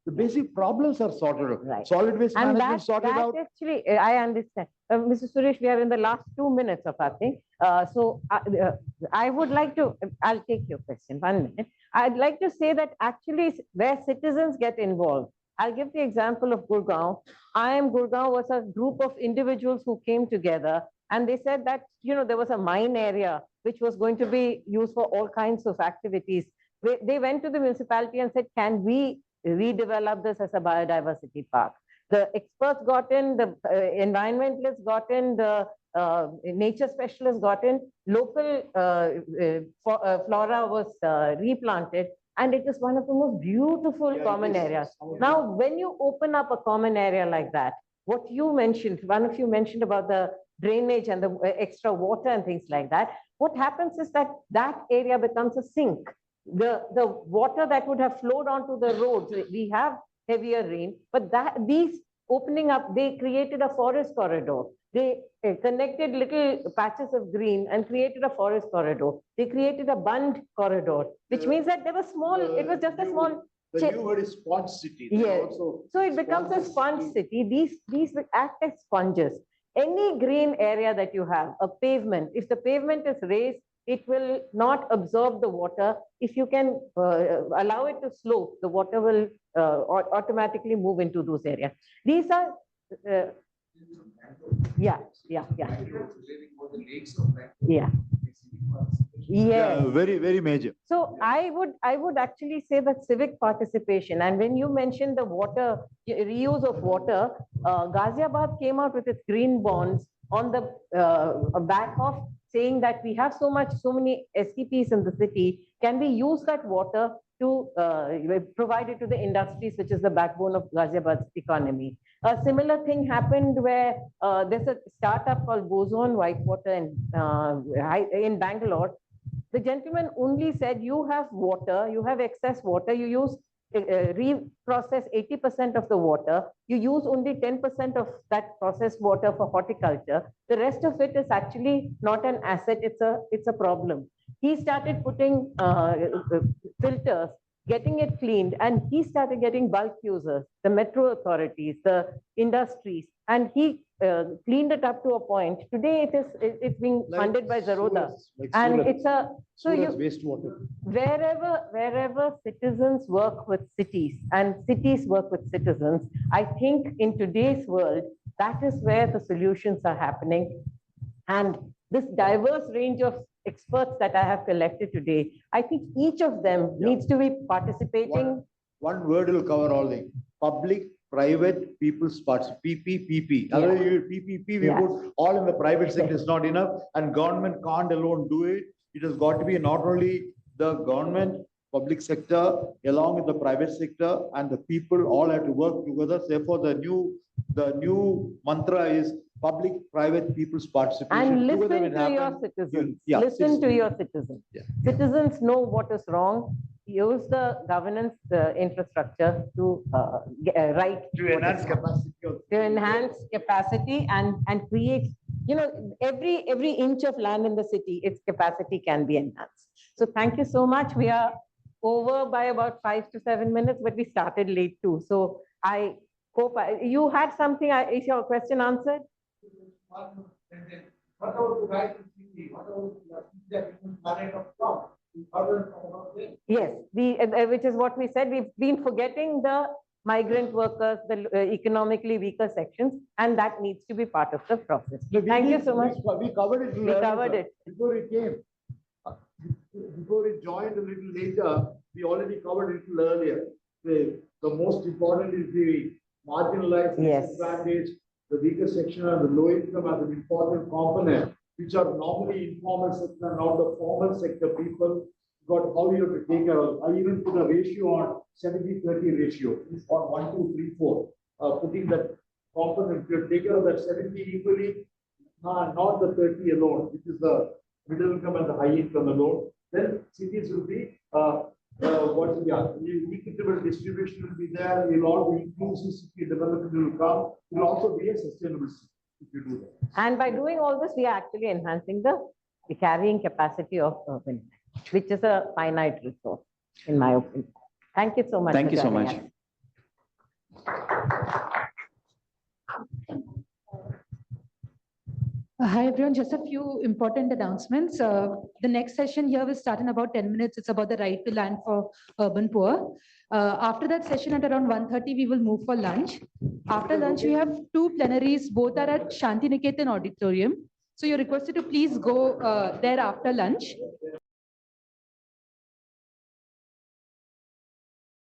the basic problems are sorted out. Right. Solid waste And management sorted that out. actually, I understand. Mr. Suresh, we are in the last 2 minutes of our thing. I would like to, I'll take your question, 1 minute. I'd like to say that actually where citizens get involved, I'll give the example of Gurgaon. Gurgaon was a group of individuals who came together and they said that, there was a mine area which was going to be used for all kinds of activities. They went to the municipality and said, can we redevelop this as a biodiversity park? The experts got in, the environmentalists got in, the nature specialists got in, local flora was replanted, and it is one of the most beautiful common areas. Now, when you open up a common area like that, what you mentioned, one of you mentioned about the drainage and the extra water and things like that, what happens is that that area becomes a sink. The water that would have flowed onto the roads, we have heavier rain, but these opening up, they created a forest corridor. They connected little patches of green and created a forest corridor. They created a bund corridor, which means that there was small, it was just a small. The new word is sponge city. Yes. So it becomes a sponge city. These act as sponges. Any green area that you have, a pavement, if the pavement is raised, it will not absorb the water. If you can allow it to slope, the water will automatically move into those areas. These are, yeah. Yes. Very, very major. So I would actually say that civic participation, and when you mentioned the water, reuse of water, Ghaziabad came out with its green bonds on the back of saying that we have so many STPs in the city, can we use that water to provide it to the industries, which is the backbone of Ghaziabad's economy. A similar thing happened where there's a startup called Boson Whitewater in Bangalore. The gentleman only said, you have water, you have excess water, you use reprocess 80% of the water, you use only 10% of that processed water for horticulture. The rest of it is actually not an asset, it's a problem. He started putting filters, getting it cleaned, and he started getting bulk users, the metro authorities, the industries, and he cleaned it up to a point. Today it's being funded by Zerodha, and it's a wastewater. Wherever citizens work with cities and cities work with citizens, I think in today's world that is where the solutions are happening. And this diverse range of experts that I have collected today, I think each of them needs to be participating. One word will cover all the public, private, people's parts, PPP. Otherwise, PPP, we put all in the private sector is not enough, and government can't alone do it. It has got to be not only the government, public sector, along with the private sector, and the people all have to work together. Therefore, the new mantra is public, private, people's participation. And listen to your citizens. Listen to your citizens. Citizens know what is wrong. Use the governance infrastructure to enhance capacity. To enhance capacity and create, every inch of land in the city, its capacity can be enhanced. So thank you so much. We are over by about 5 to 7 minutes, but we started late too. So I hope you had something. Is your question answered? Yes, which is what we said. We've been forgetting the migrant workers, the economically weaker sections, and that needs to be part of the process. Thank you so much. We covered it. We covered it. Before it came. Before it joined a little later, we already covered it a little earlier. The most important is the marginalized, disadvantaged, the weaker section and the low income as an important component, which are normally informal sector, not the formal sector people. Got how you have to take care of. I even put a ratio on 70-30 ratio on 1, 2, 3, 4. Putting that component, you take care of that 70 equally, not the 30 alone, which is the middle income and the high income alone. Then cities will be equitable distribution will be there, you'll all be inclusive city development will come, will also be a sustainable city if you do that. And by doing all this, we are actually enhancing the carrying capacity of urban, which is a finite resource, in my opinion. Thank you so much. Thank for you so joining much. us. Hi, everyone. Just a few important announcements. The next session here will start in about 10 minutes. It's about the right to land for urban poor. After that session at around 1:30, we will move for lunch. After lunch, we have two plenaries. Both are at Shantiniketan Auditorium. So you're requested to please go there after lunch.